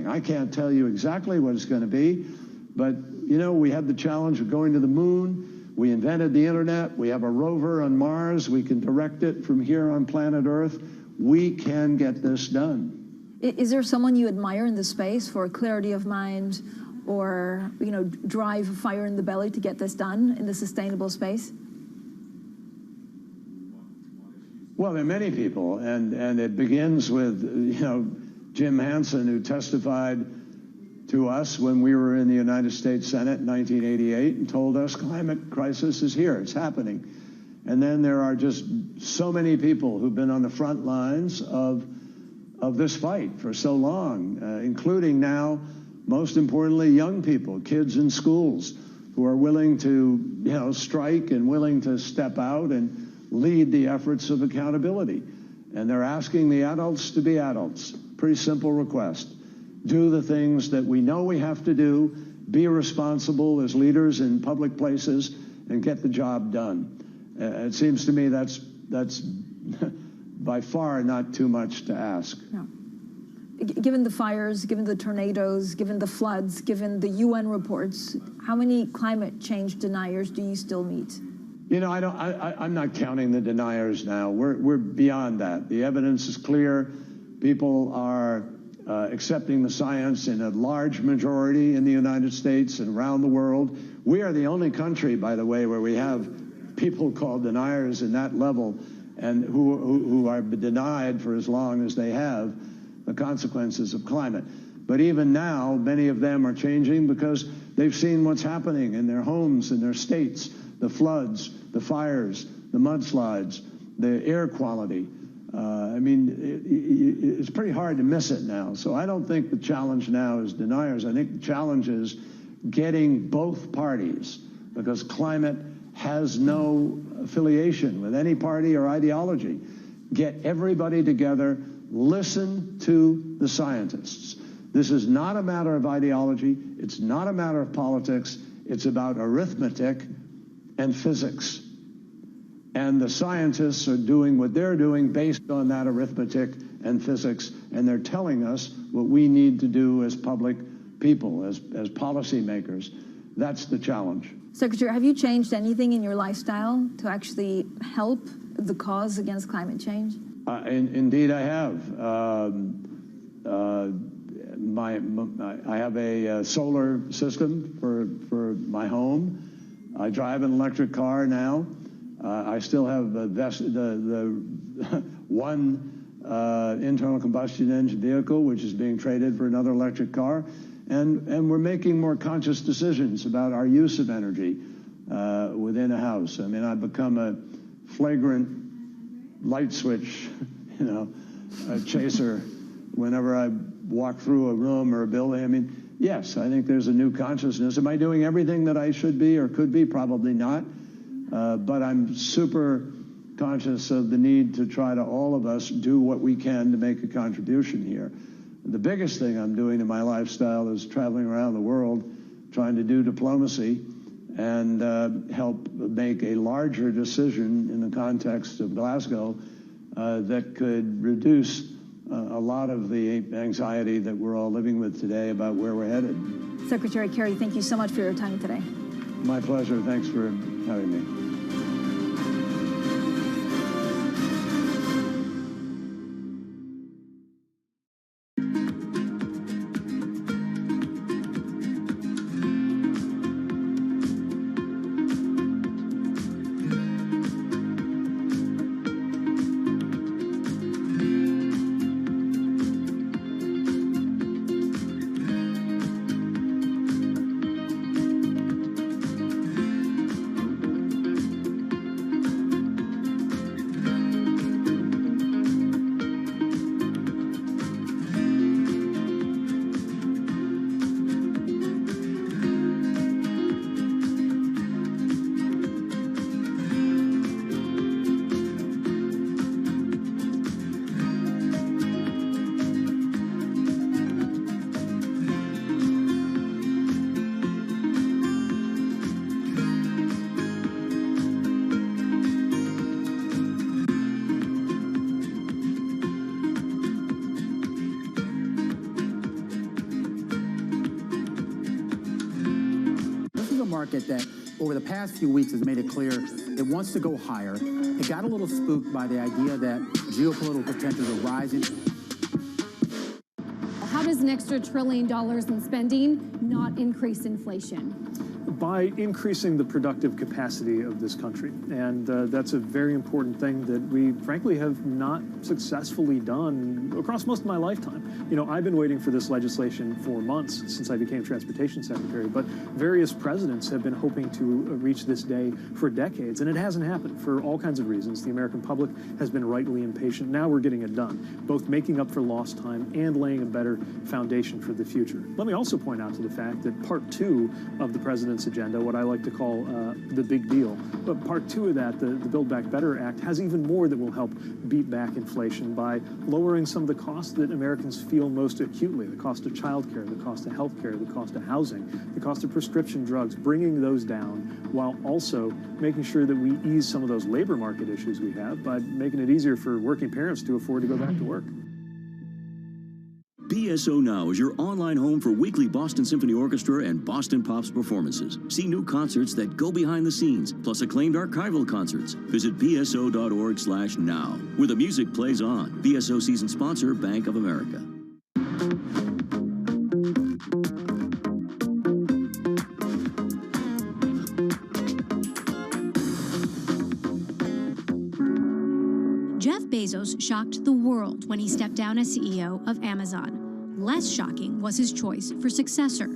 I can't tell you exactly what it's going to be, but, you know, we had the challenge of going to the moon. We invented the internet. We have a rover on Mars. We can direct it from here on planet Earth. We can get this done. Is there someone you admire in the space for clarity of mind or, you know, drive, fire in the belly to get this done in the sustainable space? Well, there are many people, and it begins with, you know, Jim Hansen, who testified to us when we were in the United States Senate in 1988 and told us climate crisis is here, it's happening. And then there are just so many people who've been on the front lines of this fight for so long, including now, most importantly, young people, kids in schools who are willing to, you know, strike and willing to step out and lead the efforts of accountability. And they're asking the adults to be adults. Pretty simple request. Do the things that we know we have to do, be responsible as leaders in public places, and get the job done. It seems to me that's by far not too much to ask. No. Given the fires, given the tornadoes, given the floods, given the UN reports, how many climate change deniers do you still meet? You know, I'm not counting the deniers now. We're beyond that. The evidence is clear. People are accepting the science in a large majority in the United States and around the world. We are the only country, by the way, where we have people called deniers in that level and who are denied for as long as they have the consequences of climate. But even now, many of them are changing because they've seen what's happening in their homes, in their states, the floods, the fires, the mudslides, the air quality. I mean, it's pretty hard to miss it now. So I don't think the challenge now is deniers. I think the challenge is getting both parties, because climate has no affiliation with any party or ideology. Get everybody together, listen to the scientists. This is not a matter of ideology. It's not a matter of politics. It's about arithmetic and physics. And the scientists are doing what they're doing based on that arithmetic and physics, and they're telling us what we need to do as public people, as policymakers. That's the challenge. Secretary, have you changed anything in your lifestyle to actually help the cause against climate change? Indeed, I have. I have a solar system for my home. I drive an electric car now. I still have the one internal combustion engine vehicle, which is being traded for another electric car. And we're making more conscious decisions about our use of energy within a house. I mean, I've become a flagrant light switch, you know, a chaser whenever I walk through a room or a building. I mean, yes, I think there's a new consciousness. Am I doing everything that I should be or could be? Probably not. But I'm super conscious of the need to try to, all of us, do what we can to make a contribution here. The biggest thing I'm doing in my lifestyle is traveling around the world, trying to do diplomacy and help make a larger decision in the context of Glasgow that could reduce a lot of the anxiety that we're all living with today about where we're headed. Secretary Kerry, thank you so much for your time today. My pleasure. Thanks for having me. market that over the past few weeks has made it clear it wants to go higher. It got a little spooked by the idea that geopolitical tensions are rising. How does an extra $1 trillion in spending not increase inflation? By increasing the productive capacity of this country. And that's a very important thing that we, frankly, have not successfully done across most of my lifetime. You know, I've been waiting for this legislation for months since I became Transportation Secretary, but various presidents have been hoping to reach this day for decades, and it hasn't happened for all kinds of reasons. The American public has been rightly impatient. Now we're getting it done, both making up for lost time and laying a better foundation for the future. Let me also point out to the fact that Part 2 of the President's agenda, what I like to call the big deal. But Part 2 of that, the Build Back Better Act, has even more that will help beat back inflation by lowering some of the costs that Americans feel most acutely, the cost of childcare, the cost of healthcare, the cost of housing, the cost of prescription drugs, bringing those down while also making sure that we ease some of those labor market issues we have by making it easier for working parents to afford to go back to work. BSO Now is your online home for weekly Boston Symphony Orchestra and Boston Pops performances. See new concerts that go behind the scenes, plus acclaimed archival concerts. Visit bso.org/now, where the music plays on. BSO season sponsor, Bank of America. Jeff Bezos shocked the world when he stepped down as CEO of Amazon. Less shocking was his choice for successor.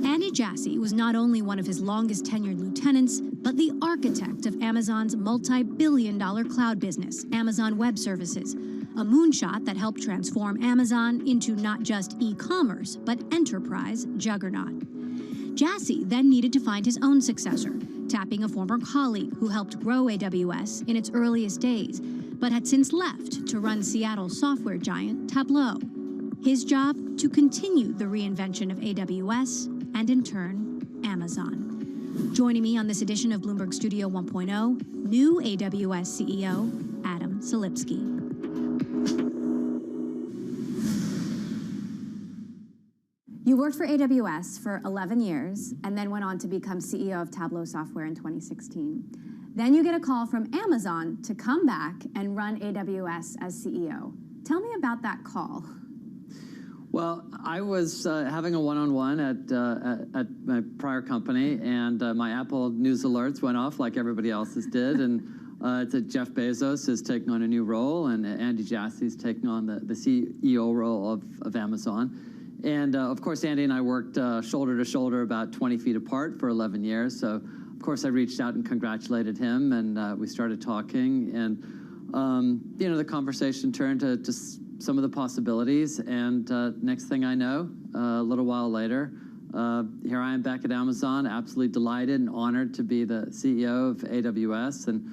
Andy Jassy was not only one of his longest tenured lieutenants, but the architect of Amazon's multi-billion-dollar cloud business, Amazon Web Services, a moonshot that helped transform Amazon into not just e-commerce, but enterprise juggernaut. Jassy then needed to find his own successor, tapping a former colleague who helped grow AWS in its earliest days, but had since left to run Seattle software giant Tableau. His job, to continue the reinvention of AWS and, in turn, Amazon. Joining me on this edition of Bloomberg Studio 1.0, new AWS CEO, Adam Selipsky. You worked for AWS for 11 years and then went on to become CEO of Tableau Software in 2016. Then you get a call from Amazon to come back and run AWS as CEO. Tell me about that call. Well, I was having a one-on-one at my prior company, and my Apple News alerts went off like everybody else's did, and it said Jeff Bezos is taking on a new role, and Andy Jassy is taking on the CEO role of Amazon. And of course, Andy and I worked shoulder to shoulder about 20 feet apart for 11 years, so of course I reached out and congratulated him, and we started talking, and you know, the conversation turned to just some of the possibilities, and next thing I know, a little while later, here I am back at Amazon, absolutely delighted and honored to be the CEO of AWS and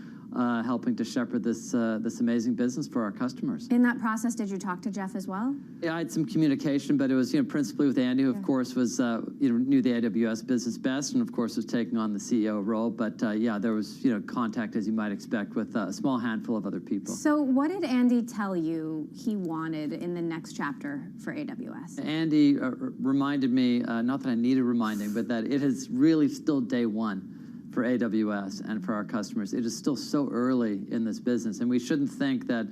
helping to shepherd this amazing business for our customers. In that process, did you talk to Jeff as well? Yeah, I had some communication, but it was principally with Andy, who of course was knew the AWS business best, and of course was taking on the CEO role. But yeah, there was contact, as you might expect, with a small handful of other people. So what did Andy tell you he wanted in the next chapter for AWS? Andy reminded me, not that I needed reminding, but that it is really still day one for AWS and for our customers. It is still so early in this business, and we shouldn't think that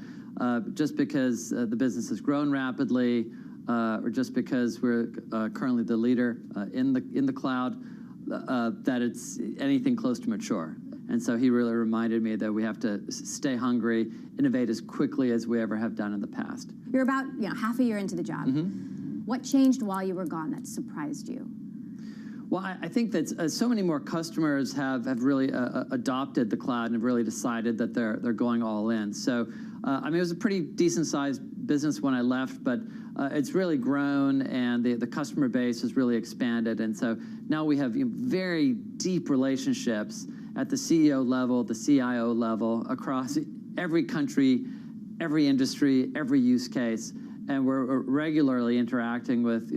just because the business has grown rapidly, or just because we're currently the leader in the cloud, that it's anything close to mature. And so he really reminded me that we have to stay hungry, innovate as quickly as we ever have done in the past. You're about half a year into the job. Mm-hmm. What changed while you were gone that surprised you? Well, I think that so many more customers have really adopted the cloud and have really decided that they're going all in. So, I mean, it was a pretty decent-sized business when I left, but it's really grown, and the customer base has really expanded. And so now we have very deep relationships at the CEO level, the CIO level, across every country, every industry, every use case, and we're regularly interacting with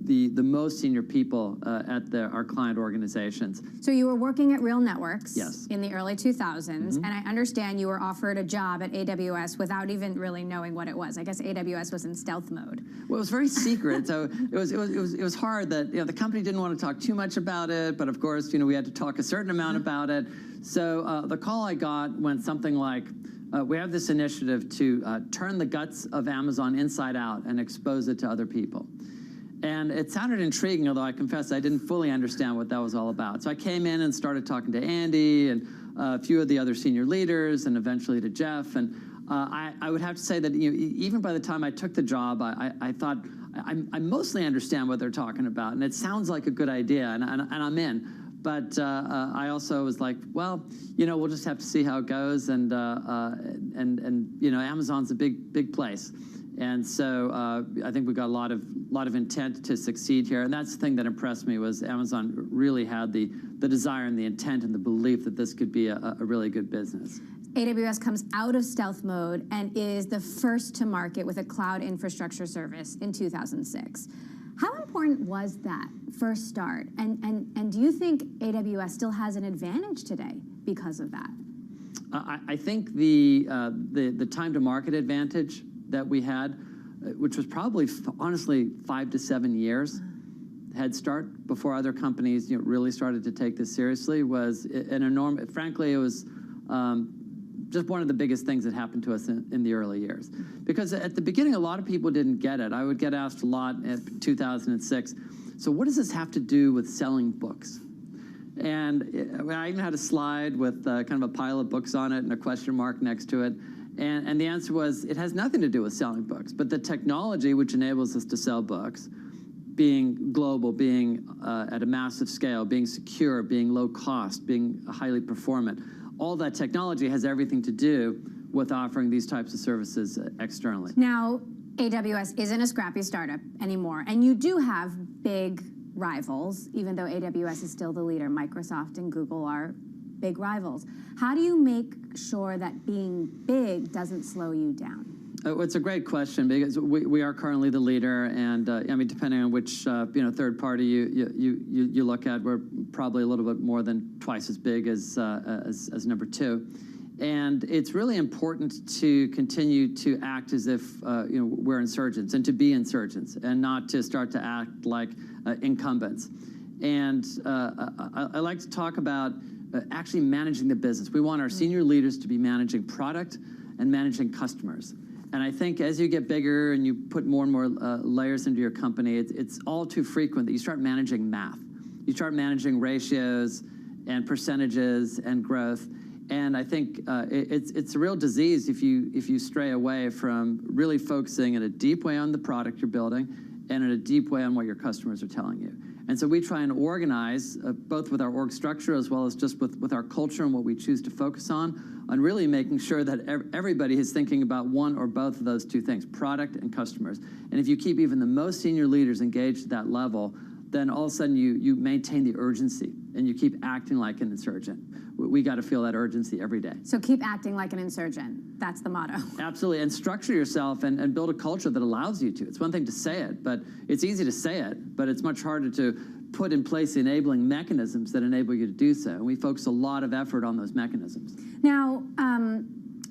the most senior people at our client organizations. So you were working at Real Networks Yes. in the early 2000s, and I understand you were offered a job at AWS without even really knowing what it was. I guess AWS was in stealth mode. Well, it was very secret, so it was hard that the company didn't want to talk too much about it, but of course we had to talk a certain amount about it. So the call I got went something like, we have this initiative to turn the guts of Amazon inside out and expose it to other people. And it sounded intriguing, although I confess I didn't fully understand what that was all about. So I came in and started talking to Andy and a few of the other senior leaders, and eventually to Jeff. And I would have to say that even by the time I took the job, I thought, I mostly understand what they're talking about, and it sounds like a good idea, and I'm in. But I also was like, well, we'll just have to see how it goes, and Amazon's a big place, and so I think we got a lot of intent to succeed here, and that's the thing that impressed me was Amazon really had the desire and the intent and the belief that this could be a really good business. AWS comes out of stealth mode and is the first to market with a cloud infrastructure service in 2006. How important was that first start? And do you think AWS still has an advantage today because of that? I think the time to market advantage that we had, which was probably honestly 5 to 7 years head start before other companies really started to take this seriously, was an enormous. Frankly, it was just one of the biggest things that happened to us in the early years. Because at the beginning, a lot of people didn't get it. I would get asked a lot in 2006, so what does this have to do with selling books? And I even had a slide with kind of a pile of books on it and a question mark next to it. And the answer was, it has nothing to do with selling books, but the technology which enables us to sell books, being global, being at a massive scale, being secure, being low cost, being highly performant, all that technology has everything to do with offering these types of services externally. Now, AWS isn't a scrappy startup anymore, and you do have big rivals, even though AWS is still the leader. Microsoft and Google are big rivals. How do you make sure that being big doesn't slow you down? It's a great question, because we are currently the leader, and I mean, depending on which third party you look at, we're probably a little bit more than twice as big as number 2. And it's really important to continue to act as if we're insurgents, and to be insurgents, and not to start to act like incumbents. And I like to talk about actually managing the business. We want our senior leaders to be managing product and managing customers. And I think as you get bigger and you put more and more layers into your company, it's all too frequent that you start managing math. You start managing ratios and percentages and growth. And I think it's a real disease if you stray away from really focusing in a deep way on the product you're building and in a deep way on what your customers are telling you. And so we try and organize, both with our org structure as well as just with our culture and what we choose to focus on really making sure that everybody is thinking about one or both of those two things, product and customers. And if you keep even the most senior leaders engaged at that level, then all of a sudden you maintain the urgency and you keep acting like an insurgent. We got to feel that urgency every day. So keep acting like an insurgent. That's the motto. Absolutely, and structure yourself and build a culture that allows you to. It's one thing to say it, but it's easy to say it, but it's much harder to put in place enabling mechanisms that enable you to do so. And we focus a lot of effort on those mechanisms. Now,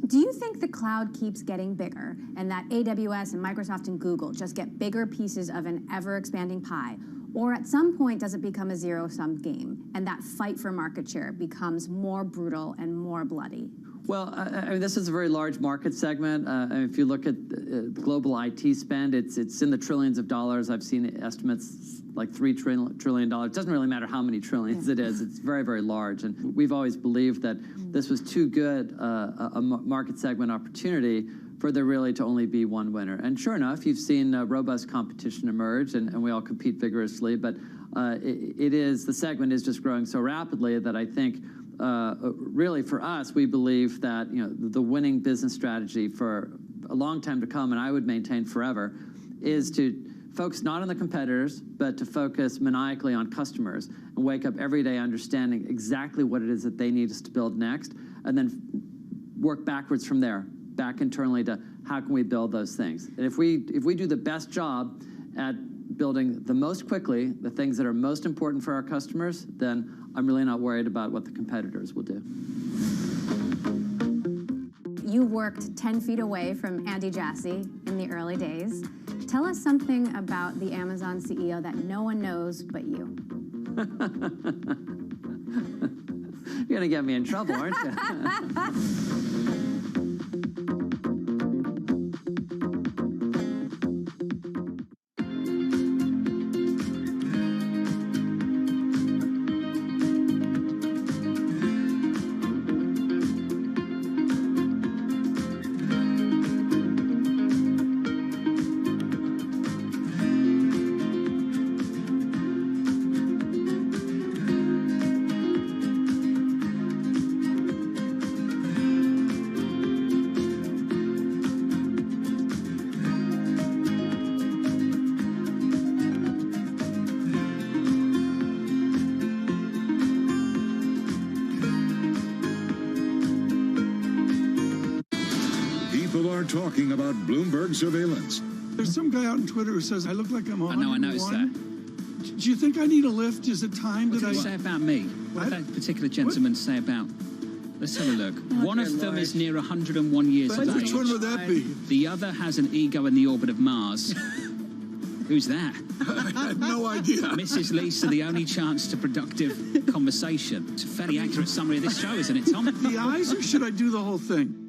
do you think the cloud keeps getting bigger and that AWS and Microsoft and Google just get bigger pieces of an ever-expanding pie? Or at some point, does it become a zero-sum game and that fight for market share becomes more brutal and more bloody? Well, I mean, this is a very large market segment. If you look at global IT spend, it's in the trillions of dollars. I've seen estimates like $3 trillion. It doesn't really matter how many trillions it is. It's very, very large. And we've always believed that this was too good a market segment opportunity for there really to only be one winner. And sure enough, you've seen robust competition emerge, and we all compete vigorously. But the segment is just growing so rapidly that I think really for us, we believe that the winning business strategy for a long time to come, and I would maintain forever, is to focus not on the competitors, but to focus maniacally on customers and wake up every day understanding exactly what it is that they need us to build next, and then work backwards from there, back internally to how can we build those things. And if we do the best job at building the most quickly the things that are most important for our customers, then I'm really not worried about what the competitors will do. You worked 10 feet away from Andy Jassy in the early days. Tell us something about the Amazon CEO that no one knows but you. You're gonna get me in trouble, aren't you? People are talking about Bloomberg surveillance. There's some guy out on Twitter who says I look like I'm on. I noticed that. Do you think I need a lift? Is it time What that did he say about me? What did that particular gentleman say about? Let's have a look. One of them is near 101 years of age. Which one would that be? The other has an ego in the orbit of Mars. Who's that? I had no idea. Mrs. Lisa, the only chance to productive conversation. It's a fairly accurate summary of this show, isn't it, Tom? The eyes, or should I do the whole thing?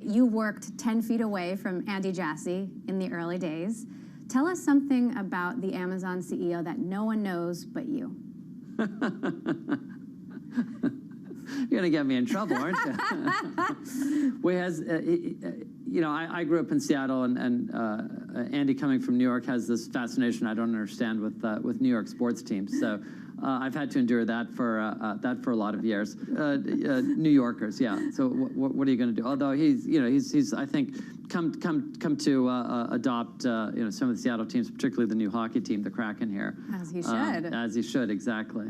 You worked 10 feet away from Andy Jassy in the early days. Tell us something about the Amazon CEO that no one knows but you. You're going to get me in trouble, aren't you? I grew up in Seattle, and Andy, coming from New York, has this fascination I don't understand with New York sports teams. So I've had to endure that for a lot of years. New Yorkers, yeah. So what are you going to do? Although he's I think come to adopt some of the Seattle teams, particularly the new hockey team, the Kraken here. As he should. As he should, exactly.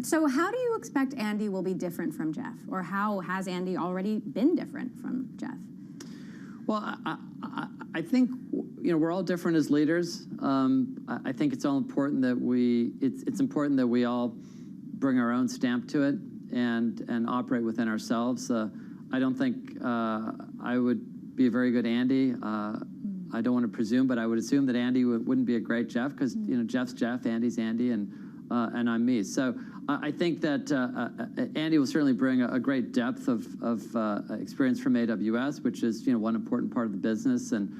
So how do you expect Andy will be different from Jeff? Or how has Andy already been different from Jeff? Well, I think we're all different as leaders. I think it's all important that it's important that we all bring our own stamp to it and operate within ourselves. I don't think I would be a very good Andy. I don't want to presume, but I would assume that Andy wouldn't be a great Jeff, because Jeff's Jeff, Andy's Andy, and I'm me. So I think that Andy will certainly bring a great depth of experience from AWS, which is one important part of the business, and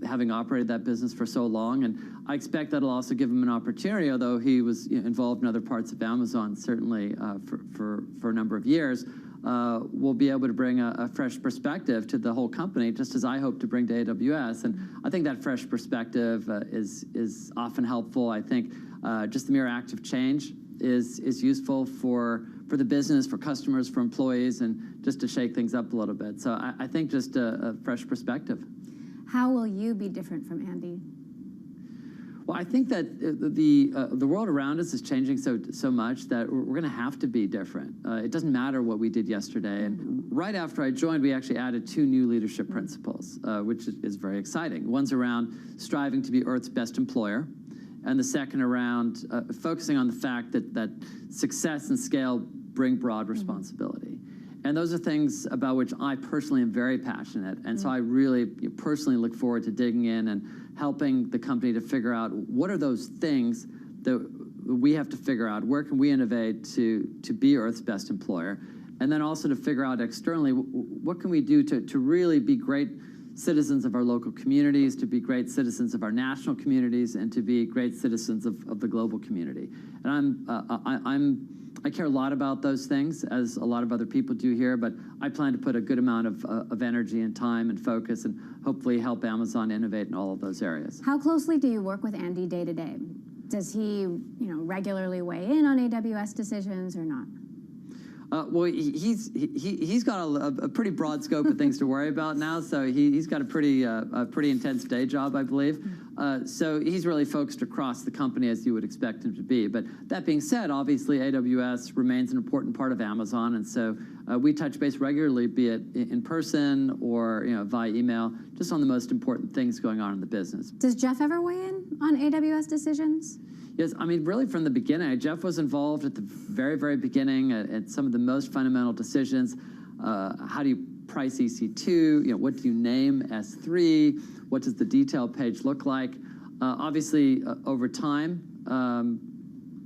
having operated that business for so long, and I expect that'll also give him an opportunity, although he was involved in other parts of Amazon, certainly for a number of years. We'll be able to bring a fresh perspective to the whole company, just as I hope to bring to AWS. And I think that fresh perspective is often helpful. I think just the mere act of change is useful for the business, for customers, for employees, and just to shake things up a little bit. So I think just a fresh perspective. How will you be different from Andy? Well, I think that the world around us is changing so much that we're going to have to be different. It doesn't matter what we did yesterday. And right after I joined, we actually added 2 new leadership principles, which is very exciting. One's around striving to be Earth's best employer, and the second around focusing on the fact that success and scale bring broad responsibility. And those are things about which I personally am very passionate. And so I really personally look forward to digging in and helping the company to figure out what are those things that we have to figure out. Where can we innovate to be Earth's best employer? And then also to figure out externally, what can we do to really be great citizens of our local communities, to be great citizens of our national communities, and to be great citizens of the global community. And I care a lot about those things, as a lot of other people do here, but I plan to put a good amount of energy and time and focus, and hopefully help Amazon innovate in all of those areas. How closely do you work with Andy day to day? Does he regularly weigh in on AWS decisions or not? Well, he's got a pretty broad scope of things to worry about now. So he's got a pretty intense day job, I believe. So he's really focused across the company as you would expect him to be. But that being said, obviously AWS remains an important part of Amazon, and so we touch base regularly, be it in person or via email, just on the most important things going on in the business. Does Jeff ever weigh in on AWS decisions? Yes, I mean, really from the beginning. Jeff was involved at the very, very beginning at some of the most fundamental decisions. How do you price EC2? What do you name S3? What does the detail page look like? Obviously, over time,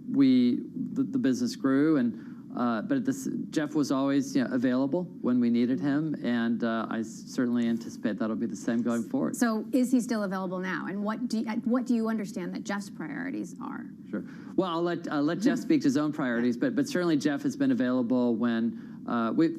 the business grew, but Jeff was always available when we needed him, and I certainly anticipate that'll be the same going forward. So is he still available now? And what do you understand that Jeff's priorities are? Sure. Well, I'll let Jeff speak to his own priorities, but certainly Jeff has been available when,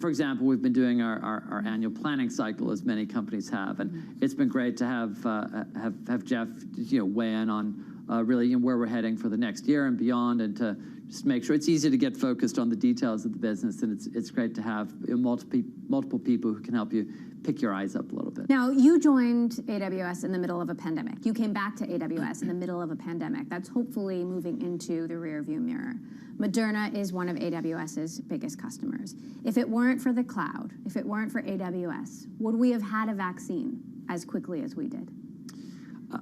for example, we've been doing our annual planning cycle, as many companies have, and it's been great to have Jeff weigh in on really where we're heading for the next year and beyond, and to just make sure it's easy to get focused on the details of the business, and it's great to have multiple people who can help you pick your eyes up a little bit. Now, you joined AWS in the middle of a pandemic. You came back to AWS in the middle of a pandemic. That's hopefully moving into the rearview mirror. Moderna is one of AWS's biggest customers. If it weren't for the cloud, if it weren't for AWS, would we have had a vaccine as quickly as we did?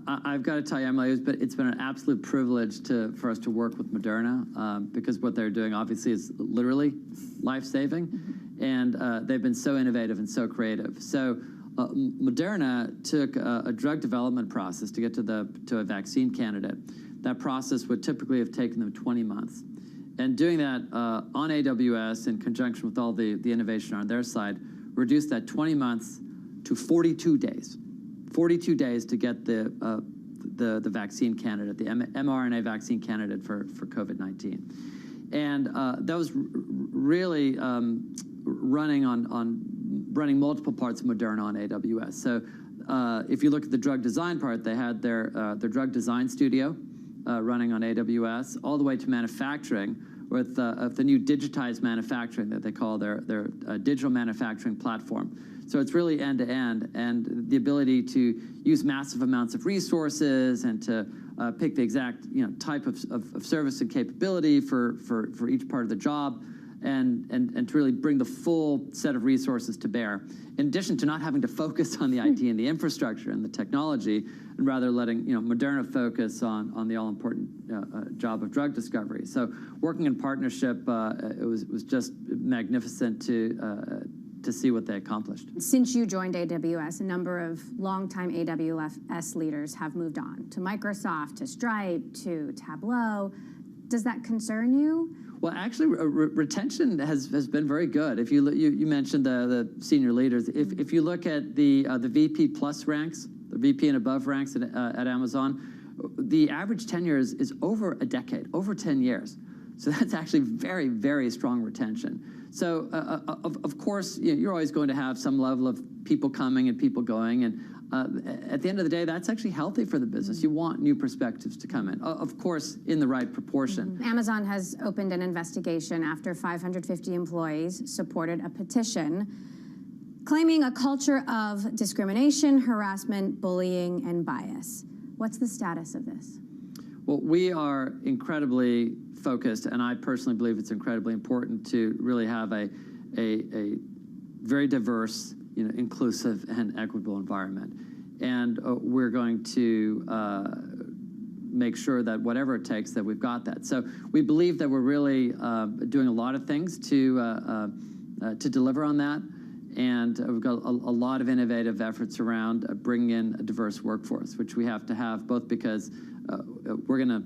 I've got to tell you, Emily, it's been an absolute privilege for us to work with Moderna, because what they're doing obviously is literally life-saving, and they've been so innovative and so creative. So Moderna took a drug development process to get to a vaccine candidate. That process would typically have taken them 20 months. And doing that on AWS in conjunction with all the innovation on their side, reduced that 20 months to 42 days. 42 days to get the vaccine candidate, the mRNA vaccine candidate for COVID-19. And that was really running multiple parts of Moderna on AWS. So if you look at the drug design part, they had their drug design studio running on AWS, all the way to manufacturing with the new digitized manufacturing that they call their digital manufacturing platform. So it's really end-to-end, and the ability to use massive amounts of resources and to pick the exact type of service and capability for each part of the job, and to really bring the full set of resources to bear. In addition to not having to focus on the IT and the infrastructure and the technology, and rather letting Moderna focus on the all-important job of drug discovery. So working in partnership, it was just magnificent to see what they accomplished. Since you joined AWS, a number of longtime AWS leaders have moved on to Microsoft, to Stripe, to Tableau. Does that concern you? Well, actually, retention has been very good. If you mentioned the senior leaders, if you look at the VP plus ranks, the VP and above ranks at Amazon, the average tenure is over a decade, over 10 years. So that's actually very, very strong retention. So of course, you're always going to have some level of people coming and people going, and at the end of the day, that's actually healthy for the business. You want new perspectives to come in, of course, in the right proportion. Amazon has opened an investigation after 550 employees supported a petition claiming a culture of discrimination, harassment, bullying, and bias. What's the status of this? Well, we are incredibly focused, and I personally believe it's incredibly important to really have a very diverse, inclusive and equitable environment. And we're going to make sure that whatever it takes, that we've got that. So we believe that we're really doing a lot of things to deliver on that. And we've got a lot of innovative efforts around bringing in a diverse workforce, which we have to have, both because we're going to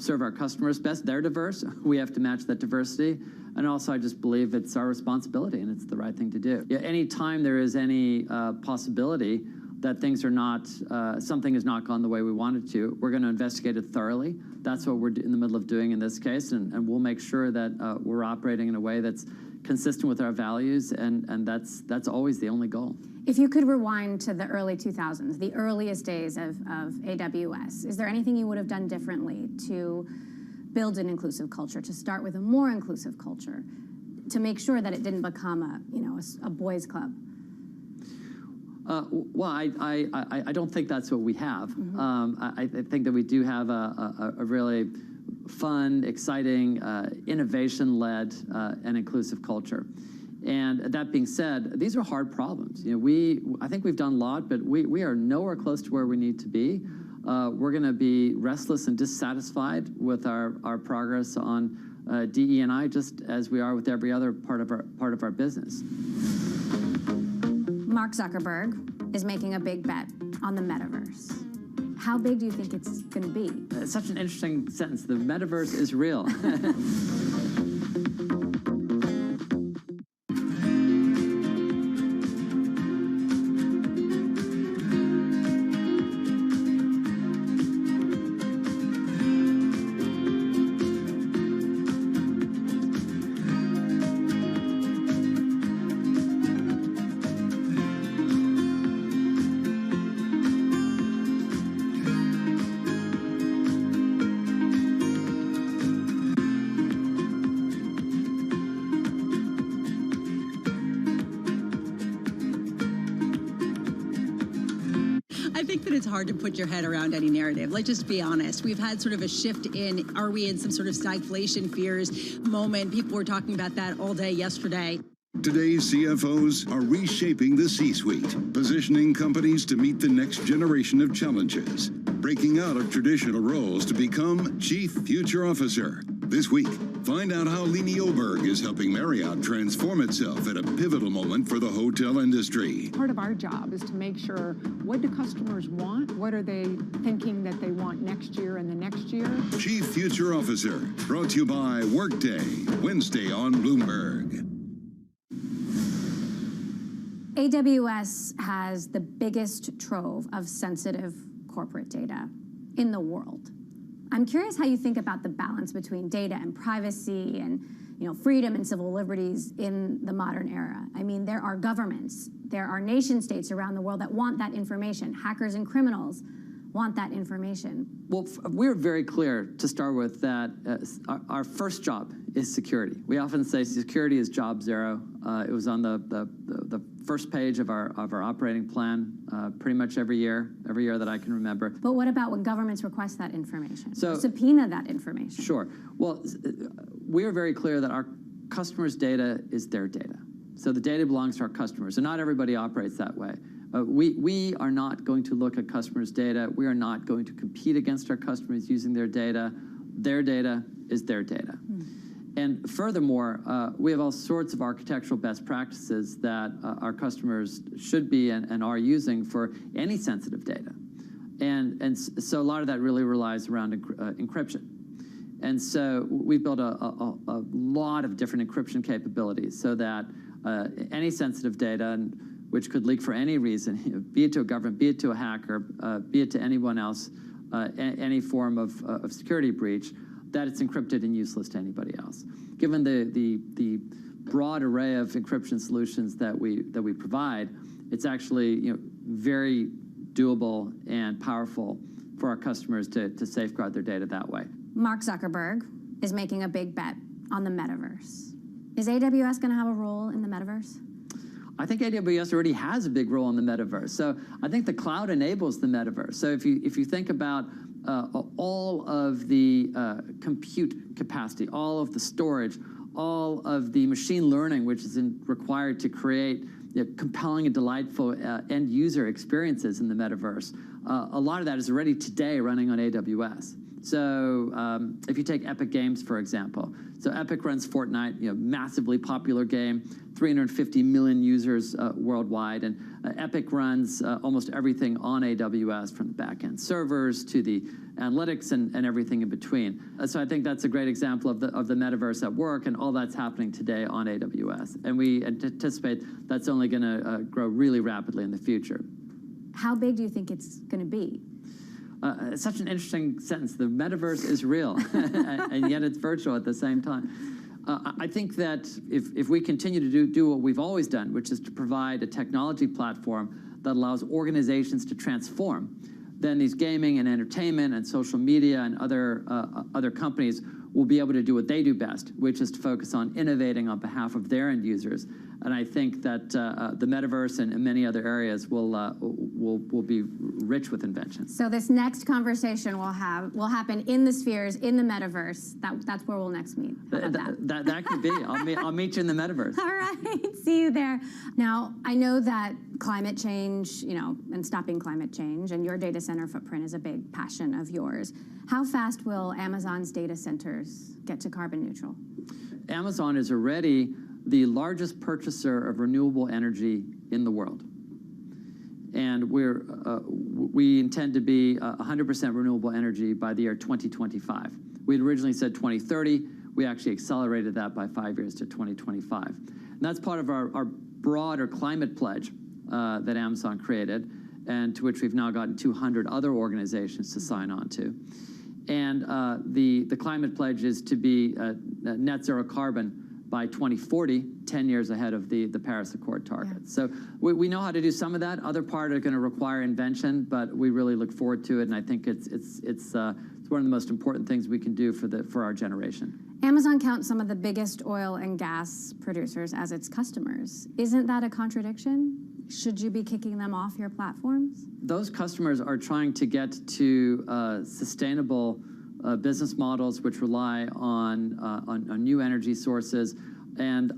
serve our customers best. They're diverse. We have to match that diversity. And also, I just believe it's our responsibility, and it's the right thing to do. Anytime there is any possibility that things are not, something has not gone the way we wanted to, we're going to investigate it thoroughly. That's what we're in the middle of doing in this case, and we'll make sure that we're operating in a way that's consistent with our values, and that's always the only goal. If you could rewind to the early 2000s, the earliest days of AWS, is there anything you would have done differently to build an inclusive culture, to start with a more inclusive culture? to make sure that it didn't become a boys' club? Well, I don't think that's what we have. I think that we do have a really fun, exciting, innovation-led, and inclusive culture. And that being said, these are hard problems. I think we've done a lot, but we are nowhere close to where we need to be. We're going to be restless and dissatisfied with our progress on DE&I, just as we are with every other part of our business. Mark Zuckerberg is making a big bet on the metaverse. How big do you think it's going to be? It's such an interesting sentence. The metaverse is real. I think that it's hard to put your head around any narrative. Let's just be honest. We've had sort of a shift in, are we in some sort of stagflation fears moment? People were talking about that all day yesterday. Today's CFOs are reshaping the C-suite, positioning companies to meet the next generation of challenges, breaking out of traditional roles to become Chief Future Officer. This week, find out how Leanie Oberg is helping Marriott transform itself at a pivotal moment for the hotel industry. Part of our job is to make sure, what do customers want? What are they thinking that they want next year and the next year? Chief Future Officer, brought to you by Workday, Wednesday on Bloomberg. AWS has the biggest trove of sensitive corporate data in the world. I'm curious how you think about the balance between data and privacy and freedom and civil liberties in the modern era. I mean, there are governments, there are nation states around the world that want that information. Hackers and criminals want that information. Well, we're very clear to start with that our first job is security. We often say security is job zero. It was on the first page of our operating plan pretty much every year that I can remember. But what about when governments request that information? So, subpoena that information? Sure. Well, we are very clear that our customers' data is their data. So the data belongs to our customers, and not everybody operates that way. We are not going to look at customers' data. We are not going to compete against our customers using their data. Their data is their data. And furthermore, we have all sorts of architectural best practices that our customers should be and are using for any sensitive data. And so a lot of that really relies around encryption. And so we've built a lot of different encryption capabilities so that any sensitive data, which could leak for any reason, be it to a government, be it to a hacker, be it to anyone else, any form of security breach, that it's encrypted and useless to anybody else. Given the broad array of encryption solutions that we provide, it's actually very doable and powerful for our customers to safeguard their data that way. Mark Zuckerberg is making a big bet on the metaverse. Is AWS going to have a role in the metaverse? I think AWS already has a big role in the metaverse. So I think the cloud enables the metaverse. So if you think about all of the compute capacity, all of the storage, all of the machine learning which is required to create compelling and delightful end user experiences in the metaverse, a lot of that is already today running on AWS. So if you take Epic Games, for example, so Epic runs Fortnite, massively popular game, 350 million users worldwide, and Epic runs almost everything on AWS, from the back-end servers to the analytics and everything in between. So I think that's a great example of the metaverse at work, and all that's happening today on AWS. And we anticipate that's only going to grow really rapidly in the future. How big do you think it's going to be? It's such an interesting sentence. The metaverse is real, and yet it's virtual at the same time. I think that if we continue to do what we've always done, which is to provide a technology platform that allows organizations to transform, then these gaming and entertainment and social media and other companies will be able to do what they do best, which is to focus on innovating on behalf of their end users. And I think that the metaverse and many other areas will be rich with invention. So this next conversation will happen in the spheres, in the metaverse. That's where we'll next meet. How about that? That could be. I'll meet you in the metaverse. All right, see you there. Now, I know that climate change, and stopping climate change, and your data center footprint is a big passion of yours. How fast will Amazon's data centers get to carbon neutral? Amazon is already the largest purchaser of renewable energy in the world. And we intend to be 100% renewable energy by the year 2025. We had originally said 2030. We actually accelerated that by 5 years to 2025. And that's part of our broader climate pledge that Amazon created, and to which we've now gotten 200 other organizations to sign on to. And the climate pledge is to be net zero carbon by 2040, 10 years ahead of the Paris Accord target. Yeah. So we know how to do some of that. Other part are going to require invention, but we really look forward to it, and I think it's one of the most important things we can do for our generation. Amazon counts some of the biggest oil and gas producers as its customers. Isn't that a contradiction? Should you be kicking them off your platforms? Those customers are trying to get to sustainable business models which rely on new energy sources. And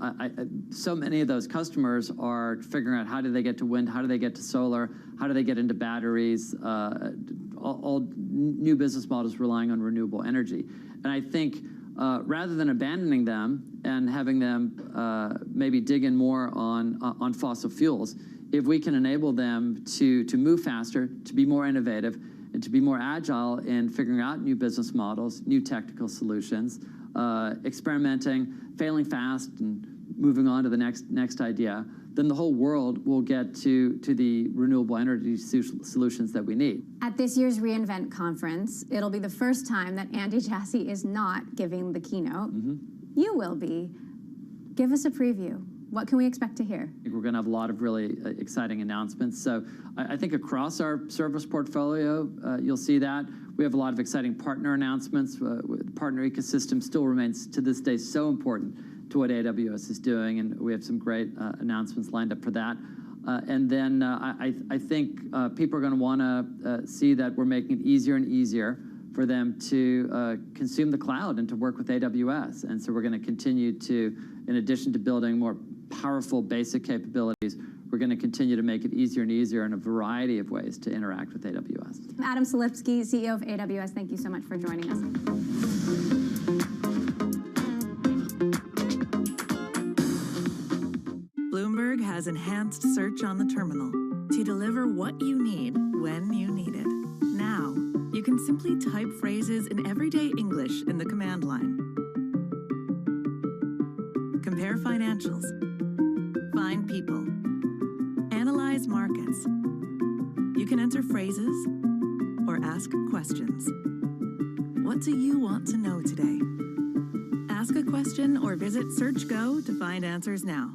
so many of those customers are figuring out how do they get to wind, how do they get to solar, how do they get into batteries, all new business models relying on renewable energy. And I think rather than abandoning them and having them maybe dig in more on fossil fuels, if we can enable them to move faster, to be more innovative, and to be more agile in figuring out new business models, new technical solutions, experimenting, failing fast, and moving on to the next idea, then the whole world will get to the renewable energy solutions that we need. At this year's reInvent conference, it'll be the first time that Andy Jassy is not giving the keynote. Mm-hmm. You will be. Give us a preview. What can we expect to hear? I think we're going to have a lot of really exciting announcements. So I think across our service portfolio, you'll see that. We have a lot of exciting partner announcements. The partner ecosystem still remains, to this day, so important to what AWS is doing, and we have some great announcements lined up for that. And then I think people are going to want to see that we're making it easier and easier for them to consume the cloud and to work with AWS. And so we're going to continue to, in addition to building more powerful basic capabilities, we're going to continue to make it easier and easier in a variety of ways to interact with AWS. Adam Selipsky, CEO of AWS, thank you so much for joining us. Bloomberg has enhanced search on the terminal to deliver what you need when you need it. Now, you can simply type phrases in everyday English in the command line. Compare financials. Find people. Analyze markets. You can enter phrases or ask questions. What do you want to know today? Ask a question or visit SearchGo to find answers now.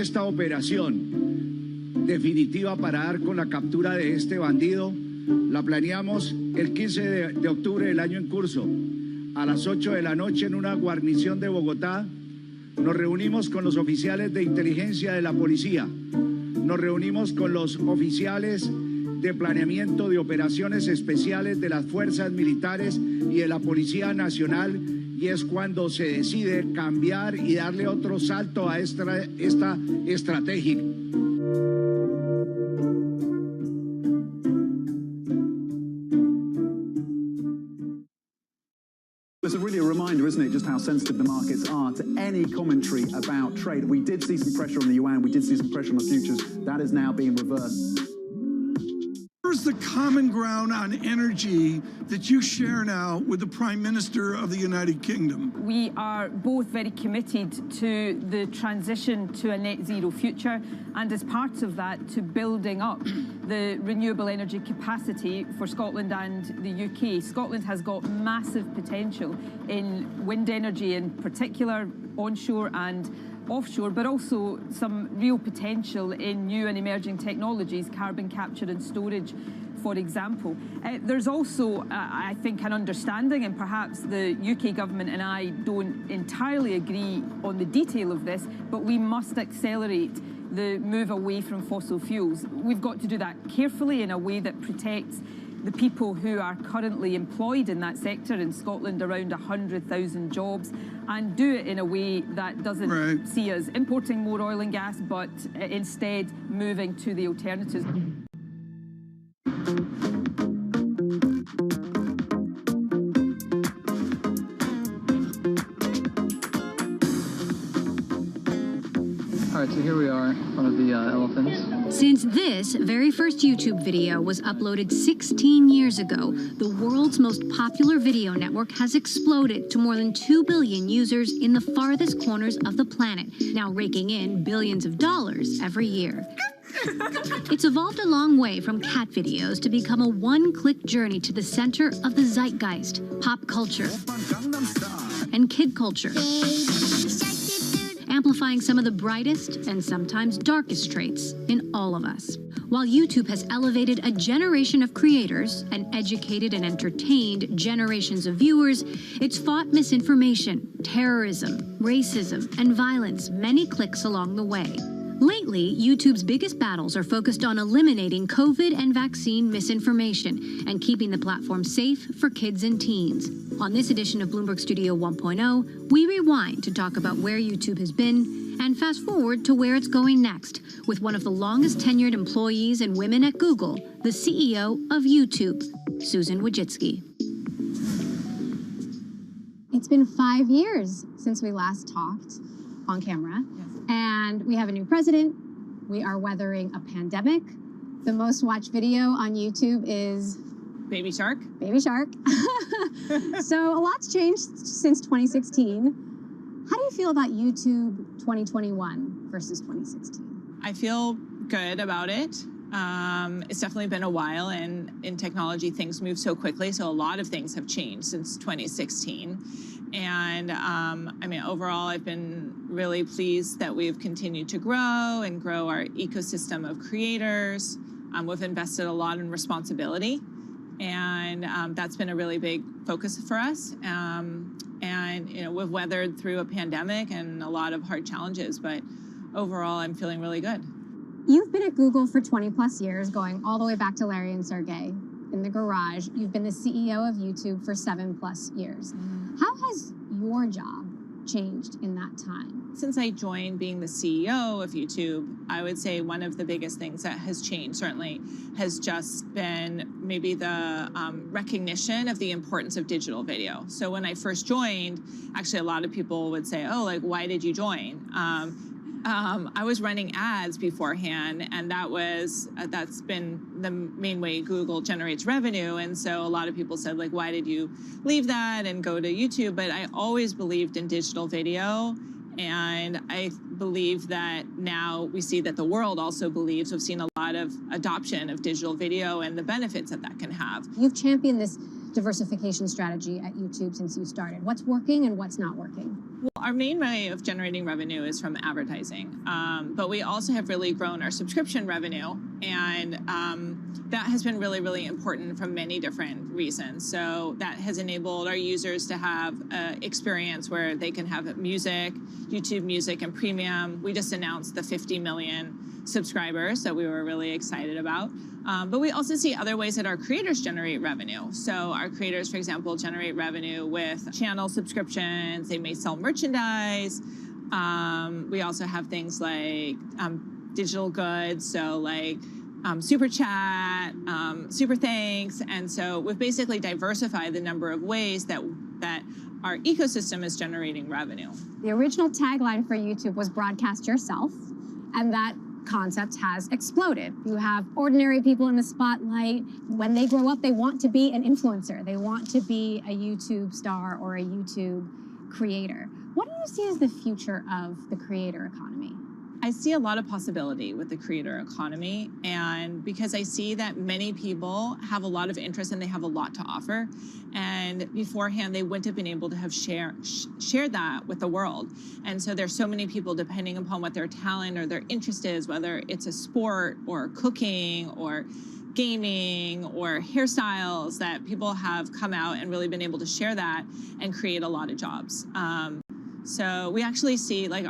Esta operación definitiva para dar con la captura de este bandido la planeamos el 15 de octubre del año en curso. A las 8 de la noche en una guarnición de Bogotá nos reunimos con los oficiales de inteligencia de la policía. Nos reunimos con los oficiales de planeamiento de operaciones especiales de las fuerzas militares y de la Policía Nacional, y es cuando se decide cambiar y darle otro salto a esta estrategia. It's really a reminder, isn't it, just how sensitive the markets are to any commentary about trade. We did see some pressure on the yuan, we did see some pressure on the futures. That is now being reversed. Where's the common ground on energy that you share now with the Prime Minister of the United Kingdom? We are both very committed to the transition to a net zero future, and as part of that, to building up the renewable energy capacity for Scotland and the UK. Scotland has got massive potential in wind energy in particular, onshore and offshore, but also some real potential in new and emerging technologies, carbon capture and storage, for example. There's also, I think, an understanding, and perhaps the UK government and I don't entirely agree on the detail of this, but we must accelerate the move away from fossil fuels. We've got to do that carefully in a way that protects the people who are currently employed in that sector in Scotland, around 100,000 jobs, and do it in a way that doesn't see us importing more oil and gas, but instead moving to the alternatives. All right, so here we are in front of the elephants. Since this very first YouTube video was uploaded 16 years ago, the world's most popular video network has exploded to more than 2 billion users in the farthest corners of the planet, now raking in billions of dollars every year. It's evolved a long way from cat videos to become a one-click journey to the center of the zeitgeist, pop culture, and kid culture, amplifying some of the brightest and sometimes darkest traits in all of us. While YouTube has elevated a generation of creators and educated and entertained generations of viewers, it's fought misinformation, terrorism, racism, and violence many clicks along the way. Lately, YouTube's biggest battles are focused on eliminating COVID and vaccine misinformation and keeping the platform safe for kids and teens. On this edition of Bloomberg Studio 1.0, we rewind to talk about where YouTube has been and fast forward to where it's going next with one of the longest tenured employees and women at Google, the CEO of YouTube, Susan Wojcicki. It's been 5 years since we last talked on camera. And we have a new president. We are weathering a pandemic. The most watched video on YouTube is Baby Shark. Baby Shark. So a lot's changed since 2016. How do you feel about YouTube 2021 versus 2016? I feel good about it. It's definitely been a while, and in technology, things move so quickly. So a lot of things have changed since 2016. And I mean, overall, I've been really pleased that we've continued to grow our ecosystem of creators. We've invested a lot in responsibility, and that's been a really big focus for us. And you know, we've weathered through a pandemic and a lot of hard challenges, but overall, I'm feeling really good. You've been at Google for 20 plus years, going all the way back to Larry and Sergey in the garage. You've been the CEO of YouTube for 7+ years. How has your job changed in that time? Since I joined being the CEO of YouTube, I would say one of the biggest things that has changed certainly has just been maybe the recognition of the importance of digital video. So when I first joined, actually a lot of people would say, oh, like, why did you join? I was running ads beforehand, and that's been the main way Google generates revenue. And so a lot of people said, like, why did you leave that and go to YouTube? But I always believed in digital video, and I believe that now we see that the world also believes. We've seen a lot of adoption of digital video and the benefits that that can have. You've championed this diversification strategy at YouTube since you started? What's working and what's not working? Well, our main way of generating revenue is from advertising, but we also have really grown our subscription revenue, and that has been really, really important for many different reasons. So that has enabled our users to have an experience where they can have music, YouTube Music and Premium. We just announced the 50 million subscribers that we were really excited about. But we also see other ways that our creators generate revenue. So our creators, for example, generate revenue with channel subscriptions. They may sell merchandise. We also have things like digital goods, so like super chat, super thanks. And so we've basically diversified the number of ways that our ecosystem is generating revenue. The original tagline for YouTube was broadcast yourself, and that concept has exploded. You have ordinary people in the spotlight. When they grow up, they want to be an influencer. They want to be a YouTube star or a YouTube creator. What do you see as the future of the creator economy? I see a lot of possibility with the creator economy, and because I see that many people have a lot of interest and they have a lot to offer, and beforehand they wouldn't have been able to have shared that with the world. And so there's so many people, depending upon what their talent or their interest is, whether it's a sport or cooking or gaming or hairstyles, that people have come out and really been able to share that and create a lot of jobs. So we actually see like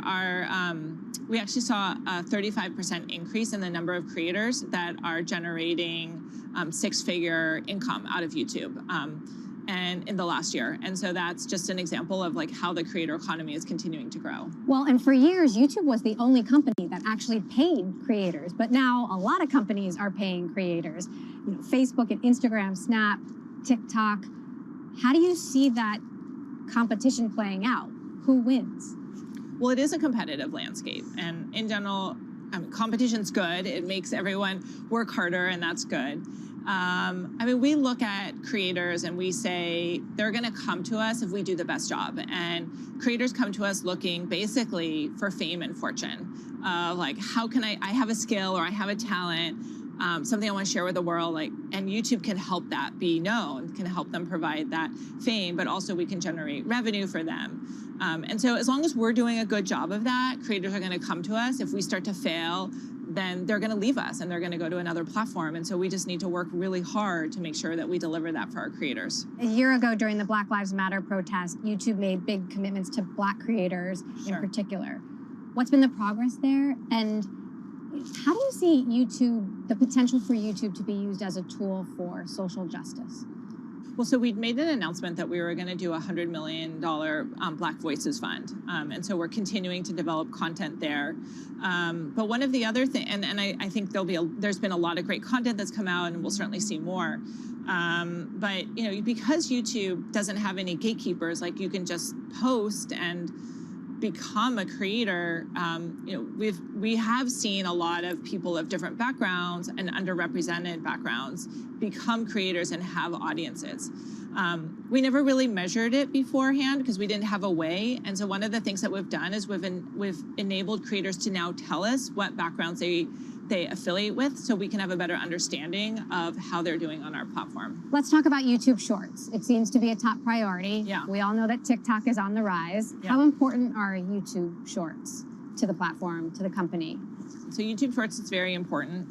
we actually saw a 35% increase in the number of creators that are generating six-figure income out of YouTube and in the last year. And so that's just an example of like how the creator economy is continuing to grow. Well, and for years, YouTube was the only company that actually paid creators. But now a lot of companies are paying creators. You know, Facebook and Instagram, Snap, TikTok. How do you see that competition playing out? Who wins? Well, it is a competitive landscape, and in general, competition's good. It makes everyone work harder, and that's good. I mean, we look at creators and we say they're going to come to us if we do the best job. And creators come to us looking basically for fame and fortune. Like, how can I have a skill or I have a talent, something I want to share with the world, like, and YouTube can help that be known, can help them provide that fame, but also we can generate revenue for them. And so as long as we're doing a good job of that, creators are going to come to us. If we start to fail, then they're going to leave us and they're going to go to another platform. And so we just need to work really hard to make sure that we deliver that for our creators. A year ago, during the Black Lives Matter protest, YouTube made big commitments to Black creators in particular. What's been the progress there? And how do you see YouTube, the potential for YouTube to be used as a tool for social justice? Well, so we'd made an announcement that we were going to do a $100 million Black Voices Fund. And so we're continuing to develop content there. But one of the other things, and I think there's been a lot of great content that's come out, and we'll certainly see more. But, you know, because YouTube doesn't have any gatekeepers, like you can just post and become a creator, you know, we have seen a lot of people of different backgrounds and underrepresented backgrounds become creators and have audiences. We never really measured it beforehand because we didn't have a way. And so one of the things that we've done is we've enabled creators to now tell us what backgrounds they affiliate with, so we can have a better understanding of how they're doing on our platform. Let's talk about YouTube Shorts. It seems to be a top priority. Yeah. We all know that TikTok is on the rise. Yeah. How important are YouTube Shorts to the platform, to the company? So YouTube Shorts is very important.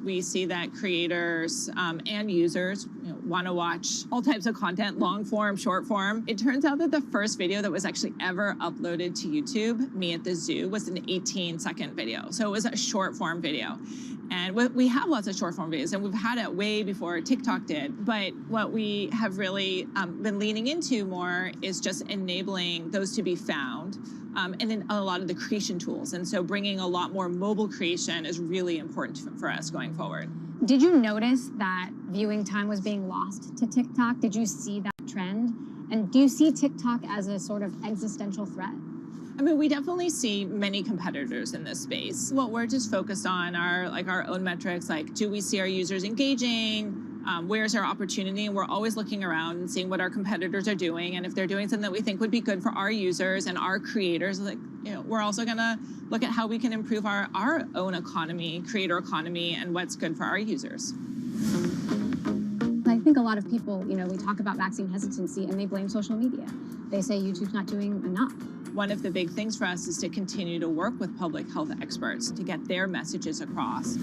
We see that creators and users want to watch all types of content, long form, short form. It turns out that the first video that was actually ever uploaded to YouTube, me at the zoo, was an 18-second video. So it was a short form video. And we have lots of short form videos, and we've had it way before TikTok did. But what we have really been leaning into more is just enabling those to be found. And in a lot of the creation tools. And so bringing a lot more mobile creation is really important for us going forward. Did you notice that viewing time was being lost to TikTok? Did you see that trend? And do you see TikTok as a sort of existential threat? I mean, we definitely see many competitors in this space. What we're just focused on are like our own metrics, like do we see our users engaging? Where's our opportunity? And we're always looking around and seeing what our competitors are doing. And if they're doing something that we think would be good for our users and our creators, like, you know, we're also going to look at how we can improve our own economy, creator economy, and what's good for our users. I think think a lot of people, we talk about vaccine hesitancy and they blame social media. They say YouTube's not doing enough. One of the big things for us is to continue to work with public health experts to get their messages across.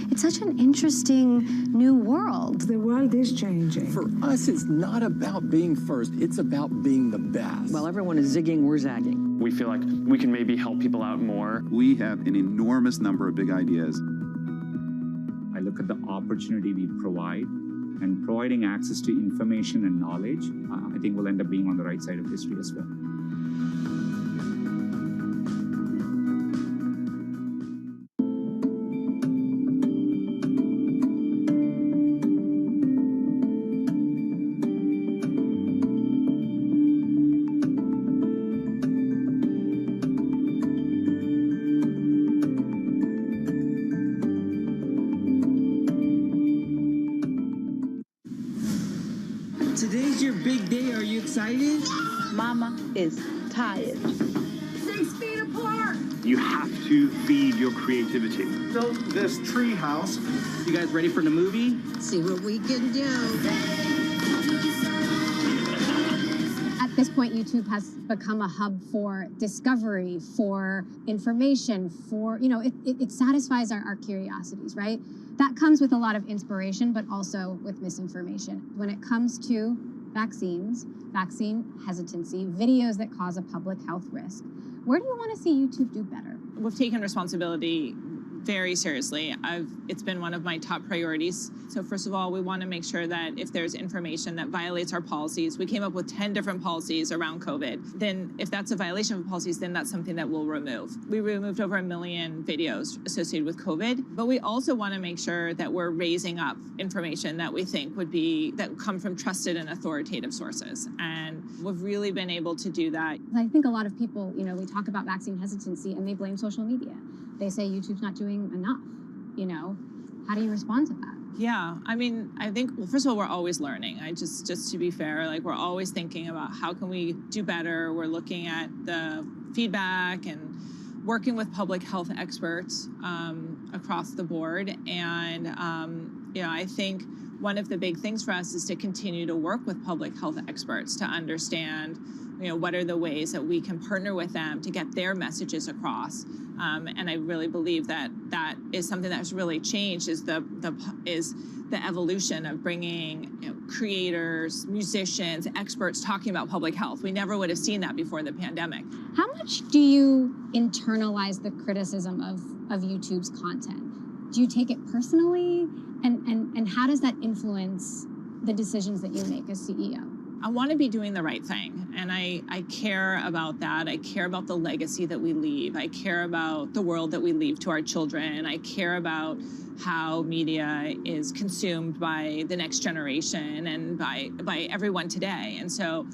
It's such an interesting new world. The world is changing. For us, it's not about being first. It's about being the best. While everyone is zigging, we're zagging. We feel like we can maybe help people out more. We have an enormous number of big ideas. I look at the opportunity we provide, and providing access to information and knowledge, I think will end up being on the right side of history as well. Today's your big day. Are you excited? Mama is tired. 6 feet apart. You have to feed your creativity. Built this tree house. You guys ready for the movie? See what we can do. At this point, YouTube has become a hub for discovery, for information, for, it satisfies our curiosities, right? That comes with a lot of inspiration, but also with misinformation. When it comes to vaccines, vaccine hesitancy, videos that cause a public health risk, where do you want to see YouTube do better? We've taken responsibility very seriously. It's been one of my top priorities. So first of all, we want to make sure that if there's information that violates our policies, we came up with 10 different policies around COVID, then if that's a violation of policies, then that's something that we'll remove. We removed over 1 million videos associated with COVID, but we also want to make sure that we're raising up information that we think that come from trusted and authoritative sources. And we've really been able to do that. I think a lot of people, we talk about vaccine hesitancy and they blame social media. They say YouTube's not doing enough, How do you respond to that? Yeah, I mean, I think, well, first of all, we're always learning. Just to be fair, we're always thinking about how can we do better. We're looking at the feedback and working with public health experts across the board. And, I think one of the big things for us is to continue to work with public health experts to understand what are the ways that we can partner with them to get their messages across. And I really believe that is something that's really changed is the evolution of bringing creators, musicians, experts talking about public health. We never would have seen that before the pandemic. How much do you internalize the criticism of YouTube's content? Do you take it personally? And how does that influence the decisions that you make as CEO? I want to be doing the right thing, and I care about that. I care about the legacy that we leave. I care about the world that we leave to our children. I care about how media is consumed by the next generation and by everyone today. And so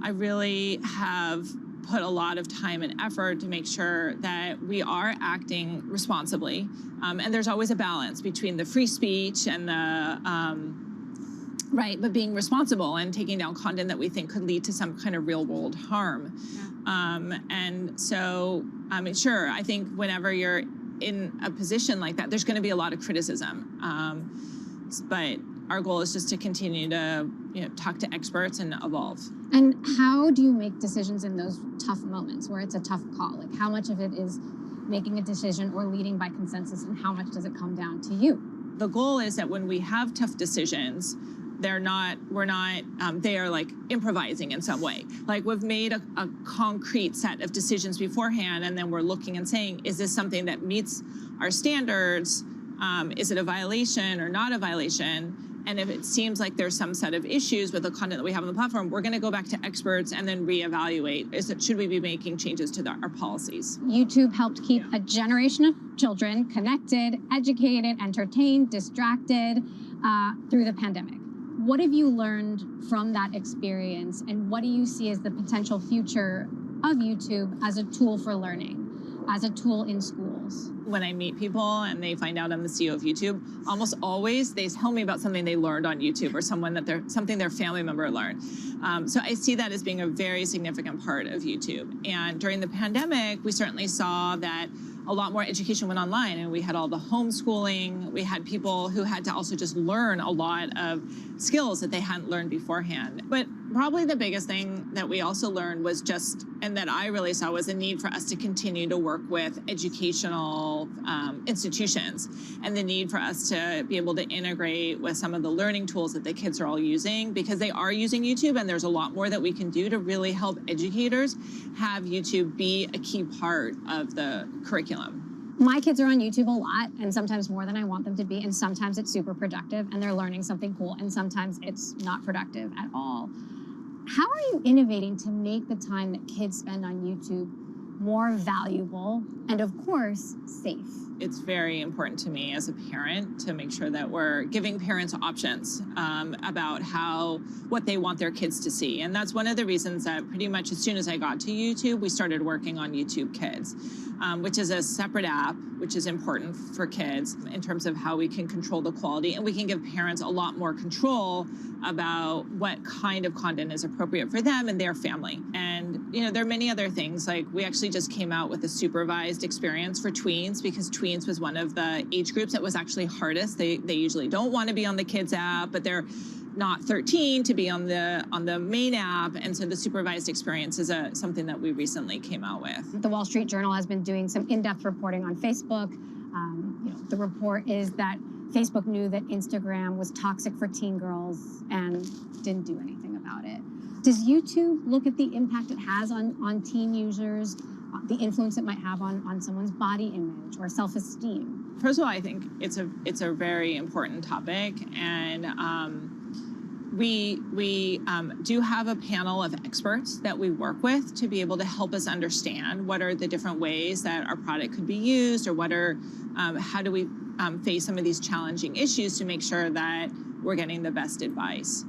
I really have put a lot of time and effort to make sure that we are acting responsibly. And there's always a balance between the free speech and the right, but being responsible and taking down content that we think could lead to some kind of real world harm. Yeah. And so, sure, I think whenever you're in a position like that, there's going to be a lot of criticism. But our goal is just to continue to talk to experts and evolve. And how do you make decisions in those tough moments where it's a tough call? Like how much of it is making a decision or leading by consensus, and how much does it come down to you? The goal is that when we have tough decisions, they are like improvising in some way. Like we've made a concrete set of decisions beforehand, and then we're looking and saying, is this something that meets our standards? Is it a violation or not a violation? And if it seems like there's some set of issues with the content that we have on the platform, we're going to go back to experts and then reevaluate. Should we be making changes to our policies? YouTube helped keep a generation of children connected, educated, entertained, distracted through the pandemic. What have you learned from that experience, and what do you see as the potential future of YouTube as a tool for learning, as a tool in schools? When I meet people and they find out I'm the CEO of YouTube, almost always they tell me about something they learned on YouTube or something their family member learned. So I see that as being a very significant part of YouTube. And during the pandemic, we certainly saw that a lot more education went online, and we had all the homeschooling. We had people who had to also just learn a lot of skills that they hadn't learned beforehand. But probably the biggest thing that we also learned was and that I really saw, was a need for us to continue to work with educational institutions, and the need for us to be able to integrate with some of the learning tools that the kids are all using, because they are using YouTube, and there's a lot more that we can do to really help educators have YouTube be a key part of the curriculum. My kids are on YouTube a lot, and sometimes more than I want them to be, and sometimes it's super productive and they're learning something cool, and sometimes it's not productive at all. How are you innovating to make the time that kids spend on YouTube more valuable and, of course, safe? It's very important to me as a parent to make sure that we're giving parents options about what they want their kids to see. And that's one of the reasons that pretty much as soon as I got to YouTube, we started working on YouTube Kids, which is a separate app, which is important for kids in terms of how we can control the quality, and we can give parents a lot more control about what kind of content is appropriate for them and their family. And there are many other things, like we actually just came out with a supervised experience for tweens, because tweens was one of the age groups that was actually hardest. They usually don't want to be on the kids app, but they're not 13 to be on the main app, and so the supervised experience is something that we recently came out with. The Wall Street Journal has been doing some in-depth reporting on Facebook. The report is that Facebook knew that Instagram was toxic for teen girls and didn't do anything about it. Does YouTube look at the impact it has on teen users, the influence it might have on someone's body image or self-esteem? First of all, I think it's a very important topic, and we do have a panel of experts that we work with to be able to help us understand what are the different ways that our product could be used, or how do we face some of these challenging issues to make sure that we're getting the best advice.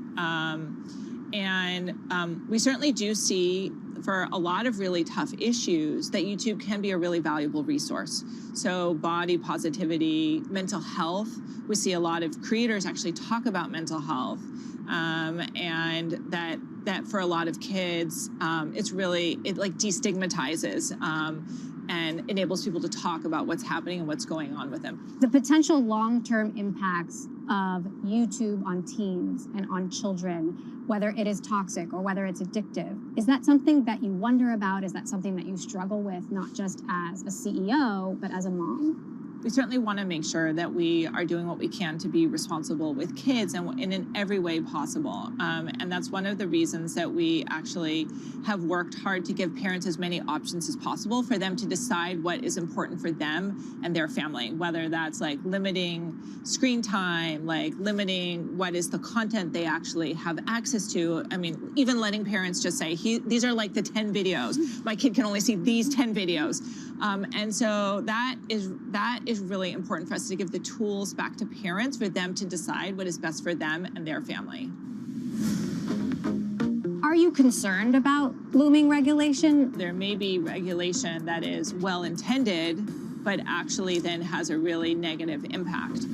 We certainly do see, for a lot of really tough issues, that YouTube can be a really valuable resource. So body positivity, mental health, we see a lot of creators actually talk about mental health, and that for a lot of kids, it like destigmatizes and enables people to talk about what's happening and what's going on with them. The potential long-term impacts of YouTube on teens and on children, whether it is toxic or whether it's addictive, is that something that you wonder about? Is that something that you struggle with, not just as a CEO, but as a mom? We certainly want to make sure that we are doing what we can to be responsible with kids and in every way possible. And that's one of the reasons that we actually have worked hard to give parents as many options as possible for them to decide what is important for them and their family, whether that's like limiting screen time, like limiting what is the content they actually have access to. I mean, even letting parents just say, these are like the 10 videos. My kid can only see these 10 videos. And so that is really important for us to give the tools back to parents for them to decide what is best for them and their family. Are you concerned about looming regulation? There may be regulation that is well-intended, but actually then has a really negative impact.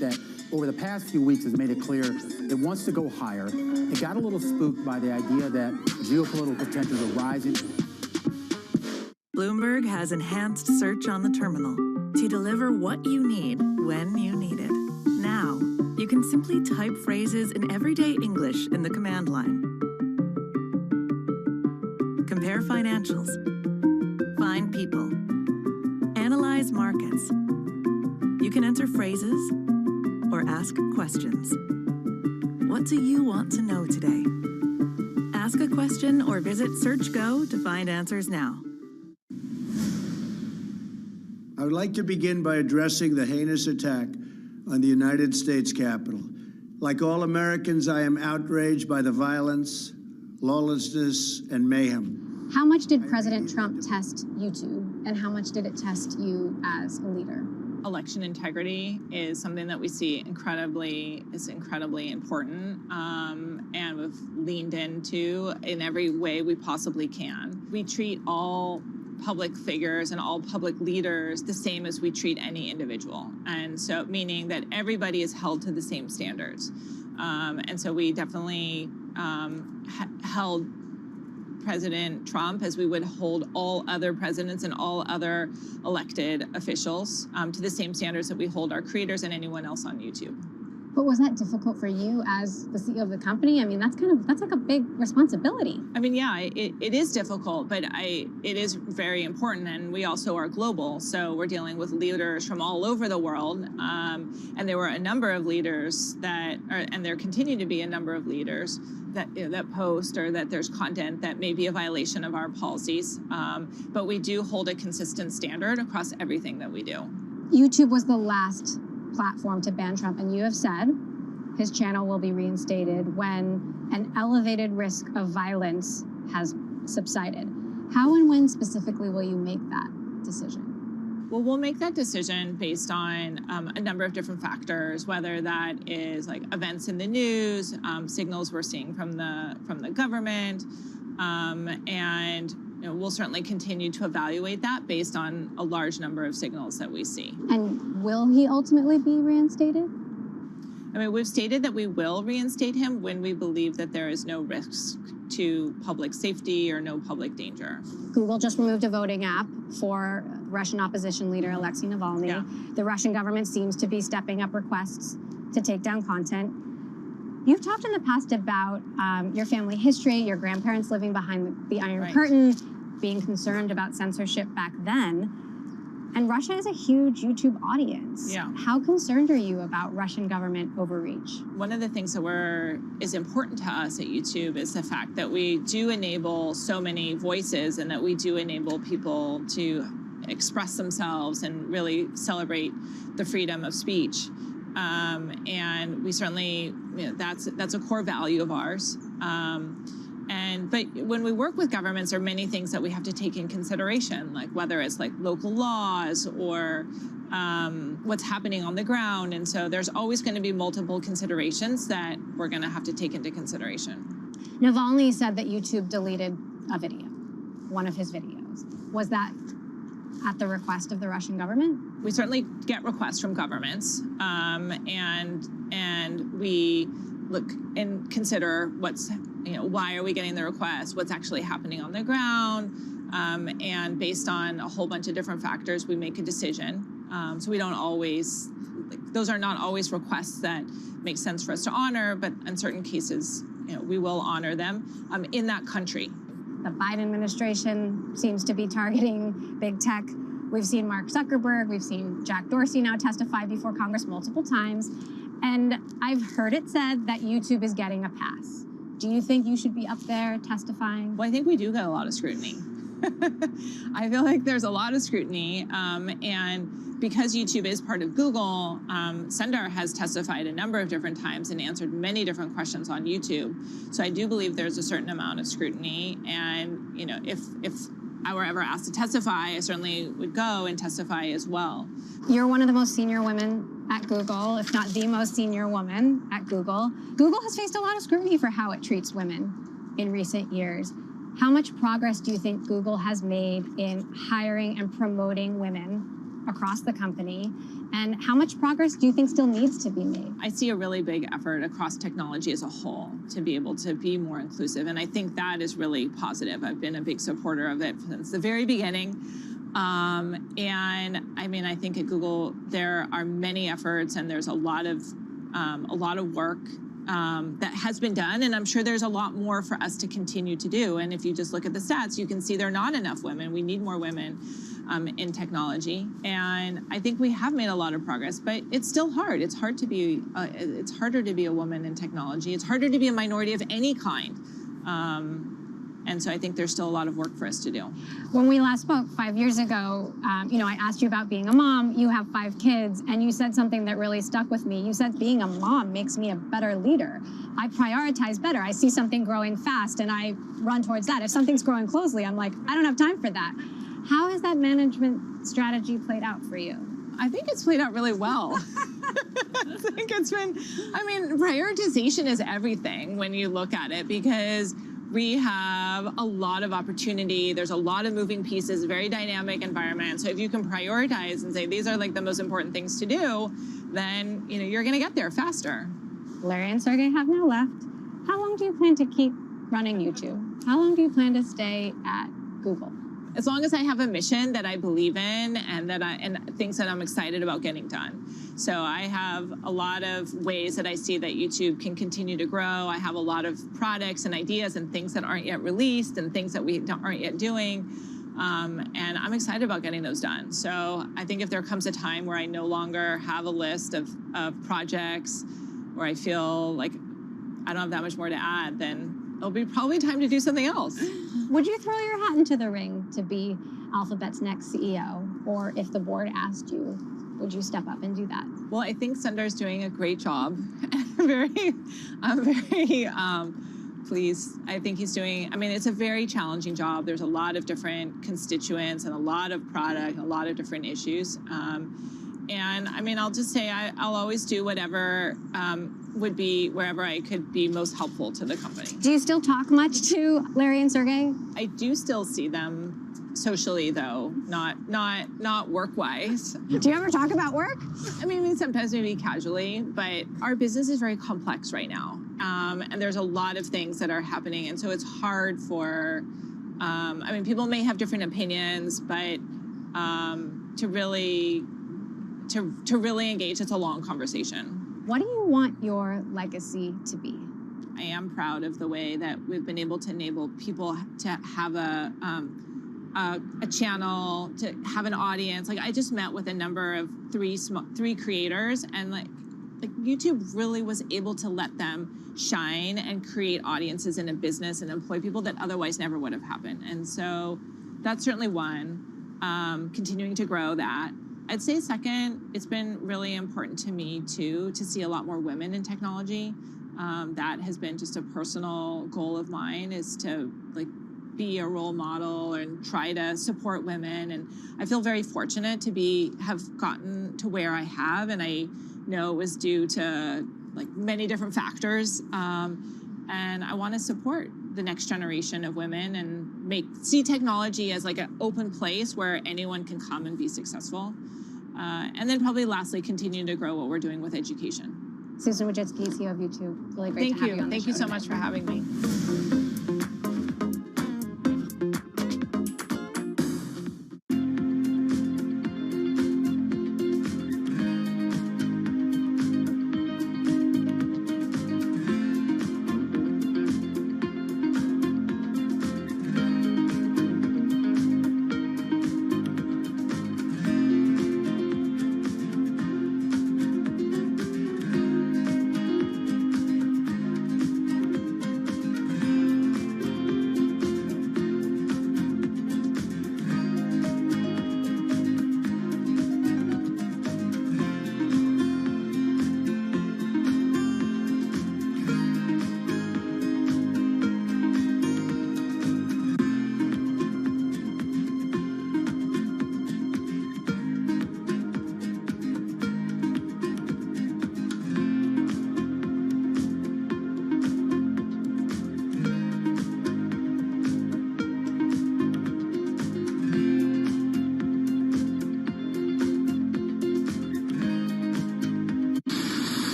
That over the past few weeks has made it clear it wants to go higher. It got a little spooked by the idea that geopolitical tensions are rising. Bloomberg has enhanced search on the terminal to deliver what you need when you need it. Now, you can simply type phrases in everyday English in the command line. Compare financials. Find people. Analyze markets. You can enter phrases or ask questions. What do you want to know today? Ask a question or visit SearchGo to find answers now. I would like to begin by addressing the heinous attack on the United States Capitol. Like all Americans, I am outraged by the violence, lawlessness, and mayhem. How much did President Trump test YouTube, and how much did it test you as a leader? Election integrity is something that we see incredibly important, and we've leaned into in every way we possibly can. We treat all public figures and all public leaders the same as we treat any individual. And so meaning that everybody is held to the same standards. And so we definitely held President Trump as we would hold all other presidents and all other elected officials to the same standards that we hold our creators and anyone else on YouTube. But was that difficult for you as the CEO of the company? I mean, that's like a big responsibility. I mean, yeah, it is difficult, but it is very important. And we also are global. So we're dealing with leaders from all over the world. And there were a number of leaders and there continue to be a number of leaders that post or that there's content that may be a violation of our policies. But we do hold a consistent standard across everything that we do. YouTube was the last platform to ban Trump, and you have said his channel will be reinstated when an elevated risk of violence has subsided. How and when specifically will you make that decision? Well, we'll make that decision based on a number of different factors, whether that is like events in the news, signals we're seeing from the government, and we'll certainly continue to evaluate that based on a large number of signals that we see. And will he ultimately be reinstated? I mean, we've stated that we will reinstate him when we believe that there is no risk to public safety or no public danger. Google just removed a voting app for Russian opposition leader Alexei Navalny. Yeah. The Russian government seems to be stepping up requests to take down content. You've talked in the past about your family history, your grandparents living behind the Iron Curtain, being concerned about censorship back then. And Russia is a huge YouTube audience. Yeah. How concerned are you about Russian government overreach? One of the things that is important to us at YouTube is the fact that we do enable so many voices and that we do enable people to express themselves and really celebrate the freedom of speech. And we certainly, that's a core value of ours. But when we work with governments, there are many things that we have to take in consideration, like whether it's like local laws or what's happening on the ground. And so there's always going to be multiple considerations that we're going to have to take into consideration. Navalny said that YouTube deleted a video, one of his videos. Was that at the request of the Russian government? We certainly get requests from governments, and we look and consider why are we getting the request, what's actually happening on the ground, and based on a whole bunch of different factors, we make a decision. So we don't always, those are not always requests that make sense for us to honor, but in certain cases, we will honor them in that country. The Biden administration seems to be targeting big tech. We've seen Mark Zuckerberg, we've seen Jack Dorsey now testify before Congress multiple times. And I've heard it said that YouTube is getting a pass. Do you think you should be up there testifying? Well, I think we do get a lot of scrutiny. I feel like there's a lot of scrutiny. And because YouTube is part of Google, Sundar has testified a number of different times and answered many different questions on YouTube. So I do believe there's a certain amount of scrutiny. And if I were ever asked to testify, I certainly would go and testify as well. You're one of the most senior women at Google, if not the most senior woman at Google. Google has faced a lot of scrutiny for how it treats women in recent years. How much progress do you think Google has made in hiring and promoting women across the company? And how much progress do you think still needs to be made? I see a really big effort across technology as a whole to be able to be more inclusive. And I think that is really positive. I've been a big supporter of it since the very beginning. And I mean, I think at Google, there are many efforts and there's a lot of work that has been done, and I'm sure there's a lot more for us to continue to do. And if you just look at the stats, you can see there are not enough women. We need more women in technology, and I think we have made a lot of progress, but it's still hard. It's hard to be. It's harder to be a woman in technology. It's harder to be a minority of any kind. And so I think there's still a lot of work for us to do. When we last spoke 5 years ago, I asked you about being a mom. You have 5 kids, and you said something that really stuck with me. You said being a mom makes me a better leader. I prioritize better. I see something growing fast, and I run towards that. If something's growing closely, I'm like, I don't have time for that. How has that management strategy played out for you? I think it's played out really well. I think it's been, prioritization is everything when you look at it, because we have a lot of opportunity. There's a lot of moving pieces, very dynamic environment. So if you can prioritize and say, these are like the most important things to do, then you're gonna get there faster. Larry and Sergey have now left. How long do you plan to keep running YouTube? How long do you plan to stay at Google? As long as I have a mission that I believe in and things that I'm excited about getting done. So I have a lot of ways that I see that YouTube can continue to grow. I have a lot of products and ideas and things that aren't yet released and things that we aren't yet doing. And I'm excited about getting those done. So I think if there comes a time where I no longer have a list of projects, where I feel like I don't have that much more to add, then it'll be probably time to do something else. Would you throw your hat into the ring to be Alphabet's next CEO? Or if the board asked you, would you step up and do that? Well, I think Sundar's doing a great job. I'm very pleased. I think he's doing, it's a very challenging job. There's a lot of different constituents and a lot of product, a lot of different issues. And I'll just say I'll always do whatever would be wherever I could be most helpful to the company. Do you still talk much to Larry and Sergey? I do still see them socially, though, not work-wise. Do you ever talk about work? Sometimes maybe casually, but our business is very complex right now. And there's a lot of things that are happening. And so it's hard for, people may have different opinions, but to really engage, it's a long conversation. What do you want your legacy to be? I am proud of the way that we've been able to enable people to have a channel, to have an audience. Like, I just met with a number of three creators, and like YouTube really was able to let them shine and create audiences in a business and employ people that otherwise never would have happened. And so that's certainly one, continuing to grow that. I'd say second, it's been really important to me too to see a lot more women in technology. That has been just a personal goal of mine, is to be a role model and try to support women. And I feel very fortunate to have gotten to where I have, and I know it was due to many different factors. And I want to support the next generation of women and see technology as an open place where anyone can come and be successful. And then probably lastly, continue to grow what we're doing with education. Susan Wojcicki, CEO of YouTube. Really great to have you on the show. Thank you so much for having me.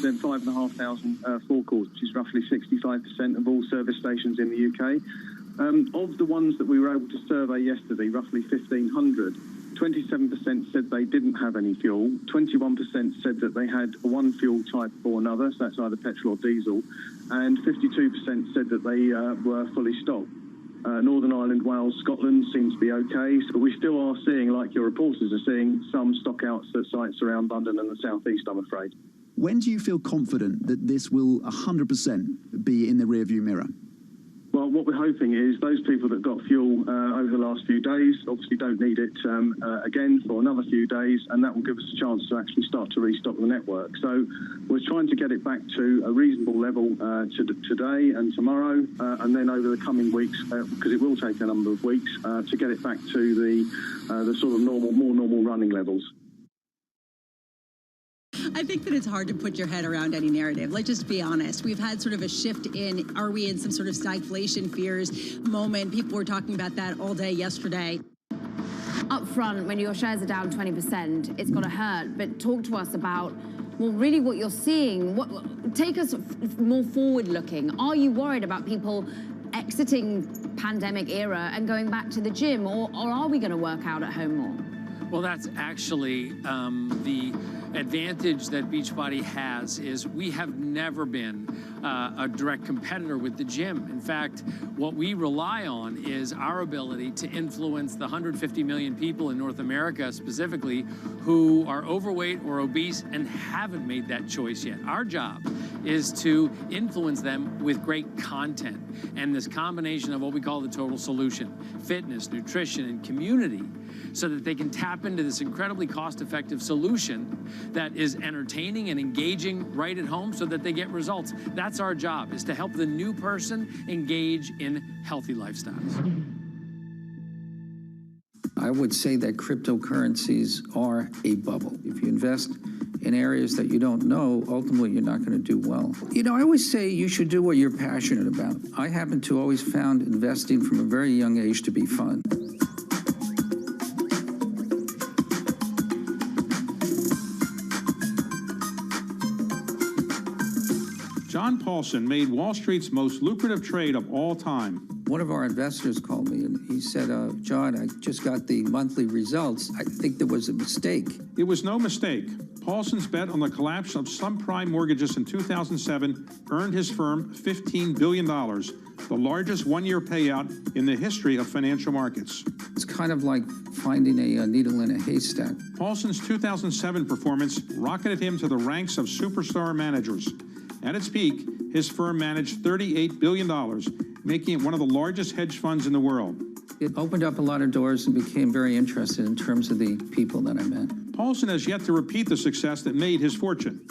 than 5,500 forecourts, which is roughly 65% of all service stations in the UK. Of the ones that we were able to survey yesterday, roughly 1,500, 27% said they didn't have any fuel, 21% said that they had one fuel type or another, so that's either petrol or diesel, and 52% said that they were fully stocked. Northern Ireland, Wales, Scotland seems to be okay, but we still are seeing, like your reporters are seeing, some stockouts at sites around London and the South East, I'm afraid. When do you feel confident that this will 100% be in the rearview mirror? Well, what we're hoping is those people that got fuel over the last few days obviously don't need it again for another few days, and that will give us a chance to actually start to restock the network. So we're trying to get it back to a reasonable level today and tomorrow, and then over the coming weeks, because it will take a number of weeks, to get it back to the sort of more normal running levels. I think that it's hard to put your head around any narrative. Let's just be honest. We've had sort of a shift in, are we in some sort of stagflation fears moment? People were talking about that all day yesterday. Up front, when your shares are down 20%, it's going to hurt. But talk to us about, well, really what you're seeing. Take us more forward-looking. Are you worried about people exiting pandemic era and going back to the gym, or are we going to work out at home more? Well, that's actually the advantage that Beachbody has is we have never been a direct competitor with the gym. In fact, what we rely on is our ability to influence the 150 million people in North America specifically who are overweight or obese and haven't made that choice yet. Our job is to influence them with great content and this combination of what we call the total solution: fitness, nutrition, and community, so that they can tap into this incredibly cost-effective solution that is entertaining and engaging right at home so that they get results. That's our job, is to help the new person engage in healthy lifestyles. I would say that cryptocurrencies are a bubble. If you invest in areas that you don't know, ultimately you're not going to do well. You know, I always say you should do what you're passionate about. I happen to always found investing from a very young age to be fun. John Paulson made Wall Street's most lucrative trade of all time. One of our investors called me and he said, John, I just got the monthly results. I think there was a mistake. It was no mistake. Paulson's bet on the collapse of subprime mortgages in 2007 earned his firm $15 billion, the largest one-year payout in the history of financial markets. It's kind of like finding a needle in a haystack. Paulson's 2007 performance rocketed him to the ranks of superstar managers. At its peak, his firm managed $38 billion, making it one of the largest hedge funds in the world. It opened up a lot of doors and became very interested in terms of the people that I met. Paulson has yet to repeat the success that made his fortune.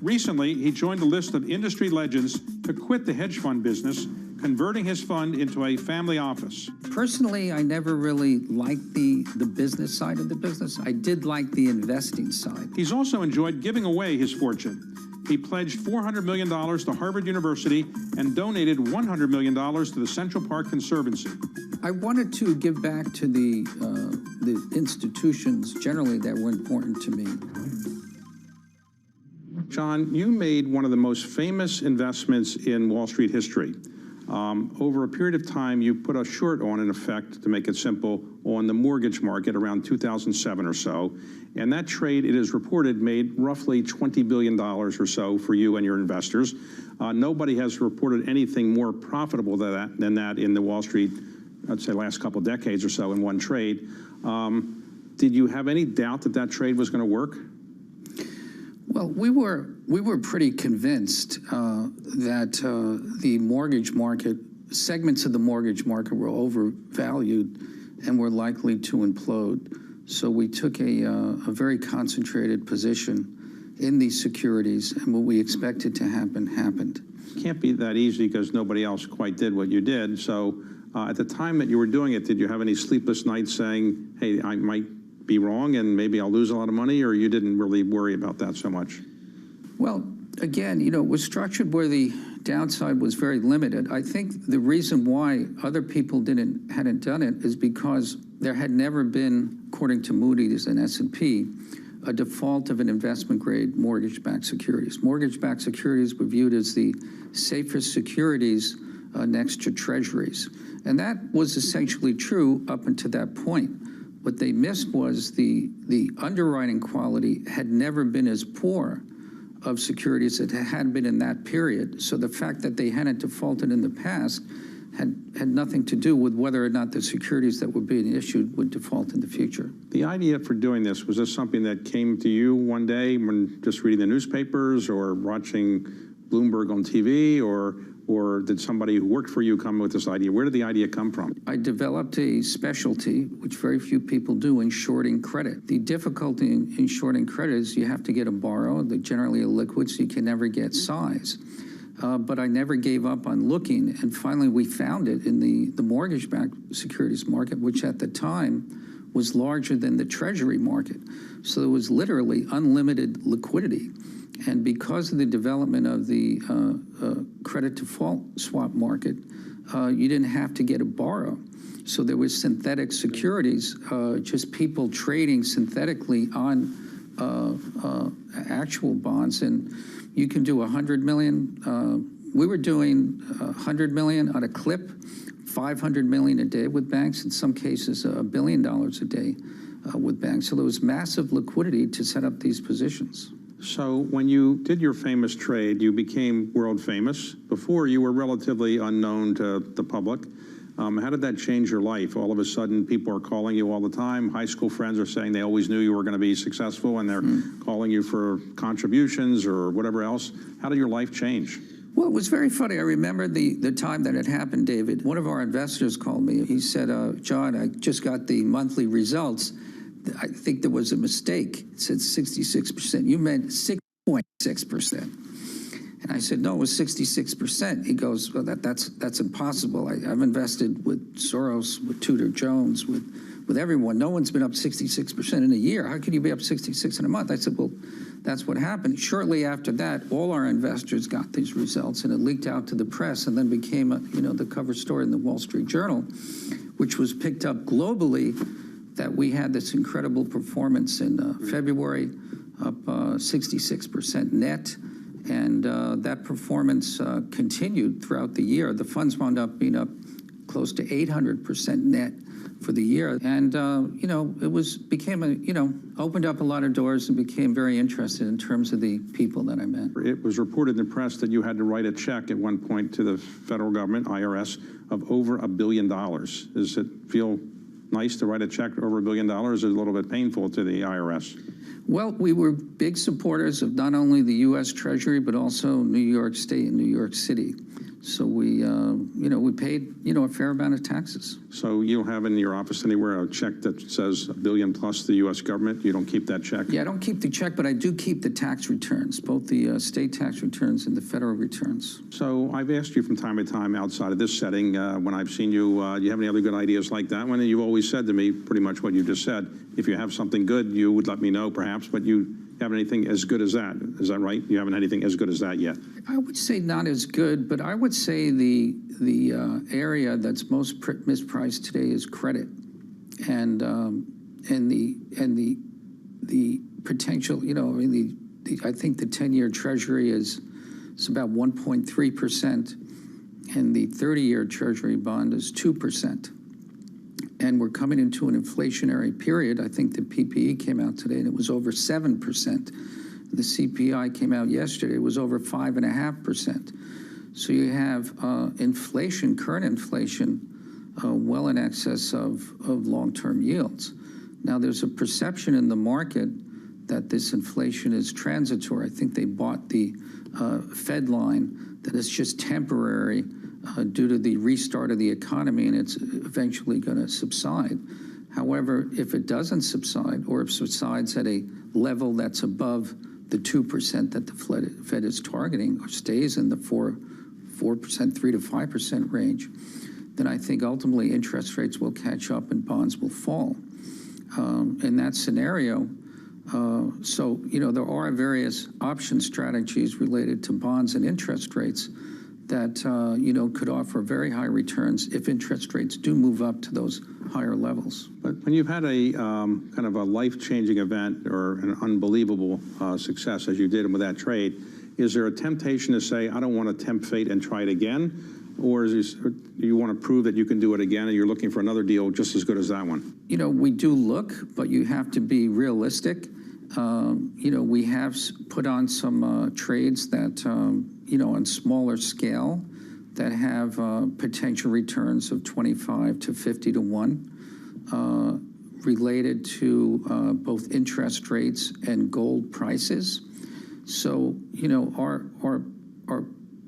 Recently, he joined a list of industry legends to quit the hedge fund business, converting his fund into a family office. Personally, I never really liked the business side of the business. I did like the investing side. He's also enjoyed giving away his fortune. He pledged $400 million to Harvard University and donated $100 million to the Central Park Conservancy. I wanted to give back to the institutions generally that were important to me. John, you made one of the most famous investments in Wall Street history. Over a period of time, you put a short on, in effect, to make it simple, on the mortgage market around 2007 or so. And that trade, it is reported, made roughly $20 billion or so for you and your investors. Nobody has reported anything more profitable than that in the Wall Street, I'd say, last couple of decades or so in one trade. Did you have any doubt that that trade was going to work? Well, we were pretty convinced that the mortgage market, segments of the mortgage market were overvalued and were likely to implode. So we took a very concentrated position in these securities, and what we expected to happen happened. It can't be that easy because nobody else quite did what you did. So at the time that you were doing it, did you have any sleepless nights saying, hey, I might be wrong and maybe I'll lose a lot of money, or you didn't really worry about that so much? Well, again, you know, it was structured where the downside was very limited. I think the reason why other people hadn't done it is because there had never been, according to Moody's and S&P, a default of an investment-grade mortgage-backed securities. Mortgage-backed securities were viewed as the safest securities next to treasuries. And that was essentially true up until that point. What they missed was the underwriting quality had never been as poor of securities as it had been in that period. So the fact that they hadn't defaulted in the past had nothing to do with whether or not the securities that were being issued would default in the future. The idea for doing this, was this something that came to you one day when just reading the newspapers or watching Bloomberg on TV, or did somebody who worked for you come with this idea? Where did the idea come from? I developed a specialty, which very few people do, in shorting credit. The difficulty in shorting credit is you have to get a borrow. They're generally illiquid, so you can never get size. But I never gave up on looking, and finally we found it in the mortgage-backed securities market, which at the time was larger than the Treasury market. So there was literally unlimited liquidity. And because of the development of the credit default swap market, you didn't have to get a borrow. So there was synthetic securities, just people trading synthetically on actual bonds. And you can do 100 million. We were doing 100 million on a clip, 500 million a day with banks, in some cases $1 billion a day with banks. So there was massive liquidity to set up these positions. So when you did your famous trade, you became world famous. Before, you were relatively unknown to the public. How did that change your life? All of a sudden, people are calling you all the time. High school friends are saying they always knew you were going to be successful, and they're calling you for contributions or whatever else. How did your life change? Well, it was very funny. I remember the time that it happened, David. One of our investors called me. He said, John, I just got the monthly results. I think there was a mistake. It said 66%. You meant 6.6%. And I said, no, it was 66%. He goes, well, that's impossible. I've invested with Soros, with Tudor Jones, with everyone. No one's been up 66% in a year. How can you be up 66 in a month? I said, well, that's what happened. Shortly after that, all our investors got these results, and it leaked out to the press and then became the cover story in the Wall Street Journal, which was picked up globally, that we had this incredible performance in February, up 66% net, and that performance continued throughout the year. The funds wound up being up close to 800% net for the year, and opened up a lot of doors and became very interested in terms of the people that I met. It was reported in the press that you had to write a check at one point to the federal government, IRS, of over $1 billion. Does it feel nice to write a check over $1 billion, or is it a little bit painful to the IRS? Well, we were big supporters of not only the U.S. Treasury, but also New York State and New York City. So we paid, a fair amount of taxes. So you don't have in your office anywhere a check that says $1 billion plus the U.S. government? You don't keep that check? Yeah, I don't keep the check, but I do keep the tax returns, both the state tax returns and the federal returns. So I've asked you from time to time outside of this setting, when I've seen you, do you have any other good ideas like that one? And you've always said to me pretty much what you just said. If you have something good, you would let me know perhaps, but you haven't anything as good as that. Is that right? You haven't anything as good as that yet? I would say not as good, but I would say the area that's most mispriced today is credit, and the potential. I think the 10-year Treasury is about 1.3%, and the 30-year Treasury bond is 2%. And we're coming into an inflationary period. I think the PPE came out today, and it was over 7%. The CPI came out yesterday. It was over 5.5%. So you have inflation, current inflation, well in excess of long-term yields. Now, there's a perception in the market that this inflation is transitory. I think they bought the Fed line that it's just temporary due to the restart of the economy, and it's eventually going to subside. However, if it doesn't subside, or if it subsides at a level that's above the 2% that the Fed is targeting, or stays in the 4%, 3 to 5% range, then I think ultimately interest rates will catch up and bonds will fall. In that scenario, there are various option strategies related to bonds and interest rates that could offer very high returns if interest rates do move up to those higher levels. But when you've had a kind of a life-changing event or an unbelievable success, as you did with that trade, is there a temptation to say, I don't want to tempt fate and try it again? Or do you want to prove that you can do it again and you're looking for another deal just as good as that one? We do look, but you have to be realistic. We have put on some trades that, on smaller scale that have potential returns of 25 to 50 to 1 related to both interest rates and gold prices. So,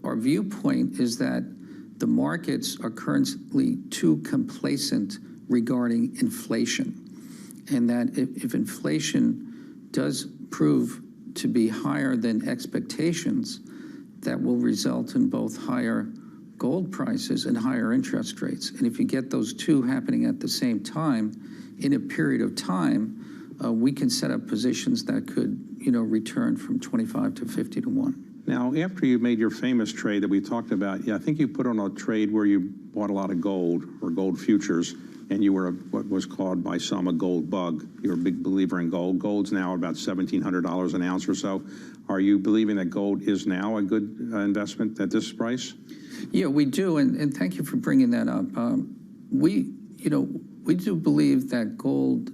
our viewpoint is that the markets are currently too complacent regarding inflation, and that if inflation does prove to be higher than expectations, that will result in both higher gold prices and higher interest rates. And if you get those two happening at the same time, in a period of time, we can set up positions that could, return from 25 to 50 to 1. Now, after you made your famous trade that we talked about, I think you put on a trade where you bought a lot of gold or gold futures, and you were what was called by some a gold bug. You're a big believer in gold. Gold's now about $1,700 an ounce or so. Are you believing that gold is now a good investment at this price? Yeah, we do, and thank you for bringing that up. We do believe that gold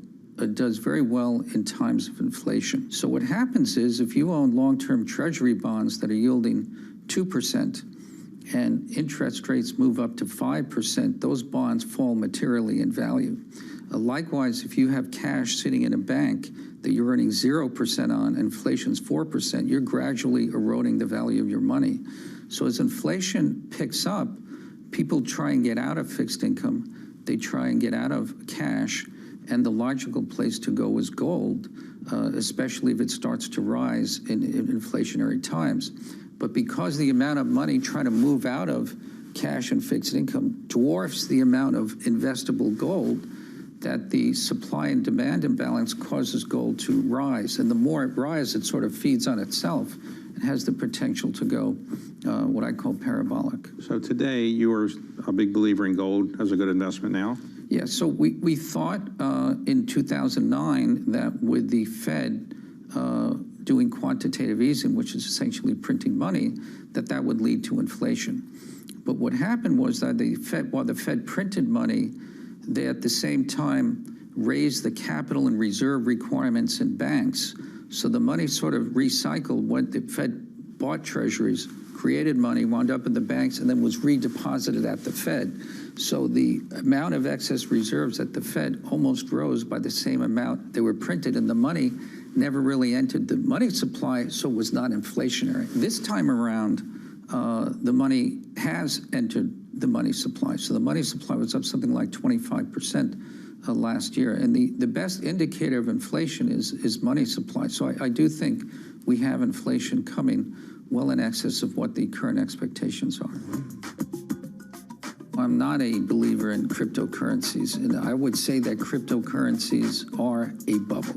does very well in times of inflation. So what happens is if you own long-term treasury bonds that are yielding 2% and interest rates move up to 5%, those bonds fall materially in value. Likewise, if you have cash sitting in a bank that you're earning 0% on, inflation's 4%, you're gradually eroding the value of your money. So as inflation picks up, people try and get out of fixed income, they try and get out of cash, and the logical place to go is gold, especially if it starts to rise in inflationary times. But because the amount of money trying to move out of cash and fixed income dwarfs the amount of investable gold, that the supply and demand imbalance causes gold to rise. And the more it rises, it sort of feeds on itself and has the potential to go what I call parabolic. So today, you're a big believer in gold as a good investment now? Yeah, so we thought in 2009 that with the Fed doing quantitative easing, which is essentially printing money, that would lead to inflation. But what happened was that while the Fed printed money, they at the same time raised the capital and reserve requirements in banks. So the money sort of recycled when the Fed bought treasuries, created money, wound up in the banks, and then was redeposited at the Fed. So the amount of excess reserves at the Fed almost rose by the same amount they were printed, and the money never really entered the money supply, so it was not inflationary. This time around, the money has entered the money supply. So the money supply was up something like 25% last year. And the best indicator of inflation is money supply. So I do think we have inflation coming well in excess of what the current expectations are. I'm not a believer in cryptocurrencies, and I would say that cryptocurrencies are a bubble.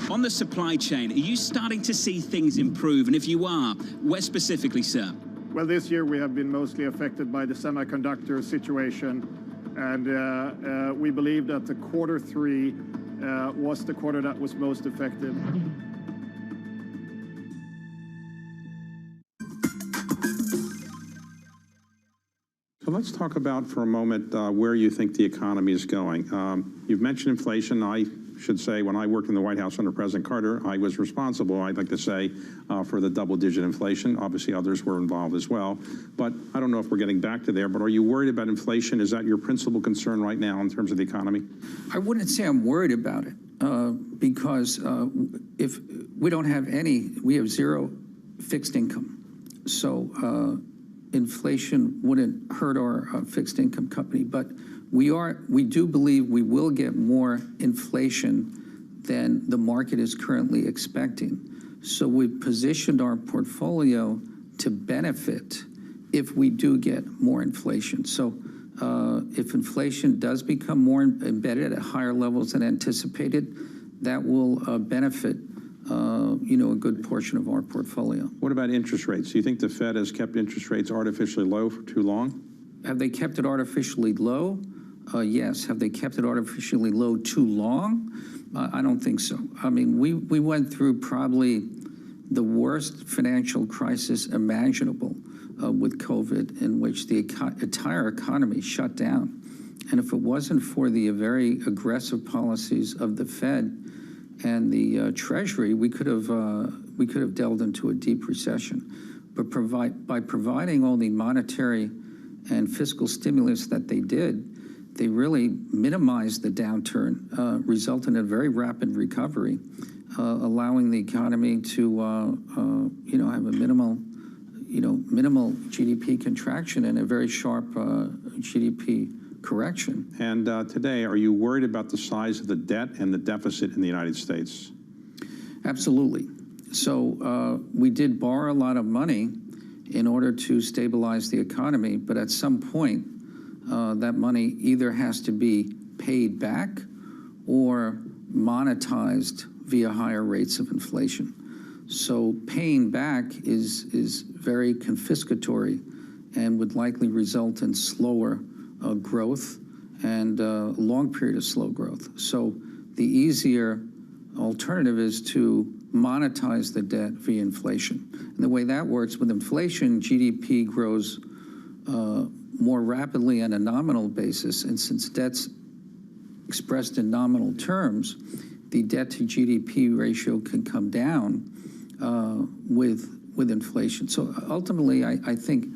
On the supply chain, are you starting to see things improve? And if you are, where specifically, sir? Well, this year we have been mostly affected by the semiconductor situation, and we believe that the quarter three was the quarter that was most affected. So let's talk about for a moment where you think the economy is going. You've mentioned inflation. I should say, when I worked in the White House under President Carter, I was responsible, I'd like to say, for the double-digit inflation. Obviously, others were involved as well. But I don't know if we're getting back to there, but are you worried about inflation? Is that your principal concern right now in terms of the economy? I wouldn't say I'm worried about it because if we don't have we have zero fixed income. So inflation wouldn't hurt our fixed income company, but we do believe we will get more inflation than the market is currently expecting. So we've positioned our portfolio to benefit if we do get more inflation. So if inflation does become more embedded at higher levels than anticipated, that will benefit a good portion of our portfolio. What about interest rates? Do you think the Fed has kept interest rates artificially low for too long? Have they kept it artificially low? Yes. Have they kept it artificially low too long? I don't think so. I mean, we went through probably the worst financial crisis imaginable with COVID, in which the entire economy shut down. And if it wasn't for the very aggressive policies of the Fed and the Treasury, we could have delved into a deep recession. But by providing all the monetary and fiscal stimulus that they did, they really minimized the downturn, resulting in a very rapid recovery, allowing the economy to have a minimal GDP contraction and a very sharp GDP correction. And today, are you worried about the size of the debt and the deficit in the United States? Absolutely. So we did borrow a lot of money in order to stabilize the economy, but at some point, that money either has to be paid back or monetized via higher rates of inflation. So paying back is very confiscatory and would likely result in slower growth and a long period of slow growth. So the easier alternative is to monetize the debt via inflation. And the way that works, with inflation, GDP grows more rapidly on a nominal basis, and since debt's expressed in nominal terms, the debt to GDP ratio can come down with inflation. So ultimately, I think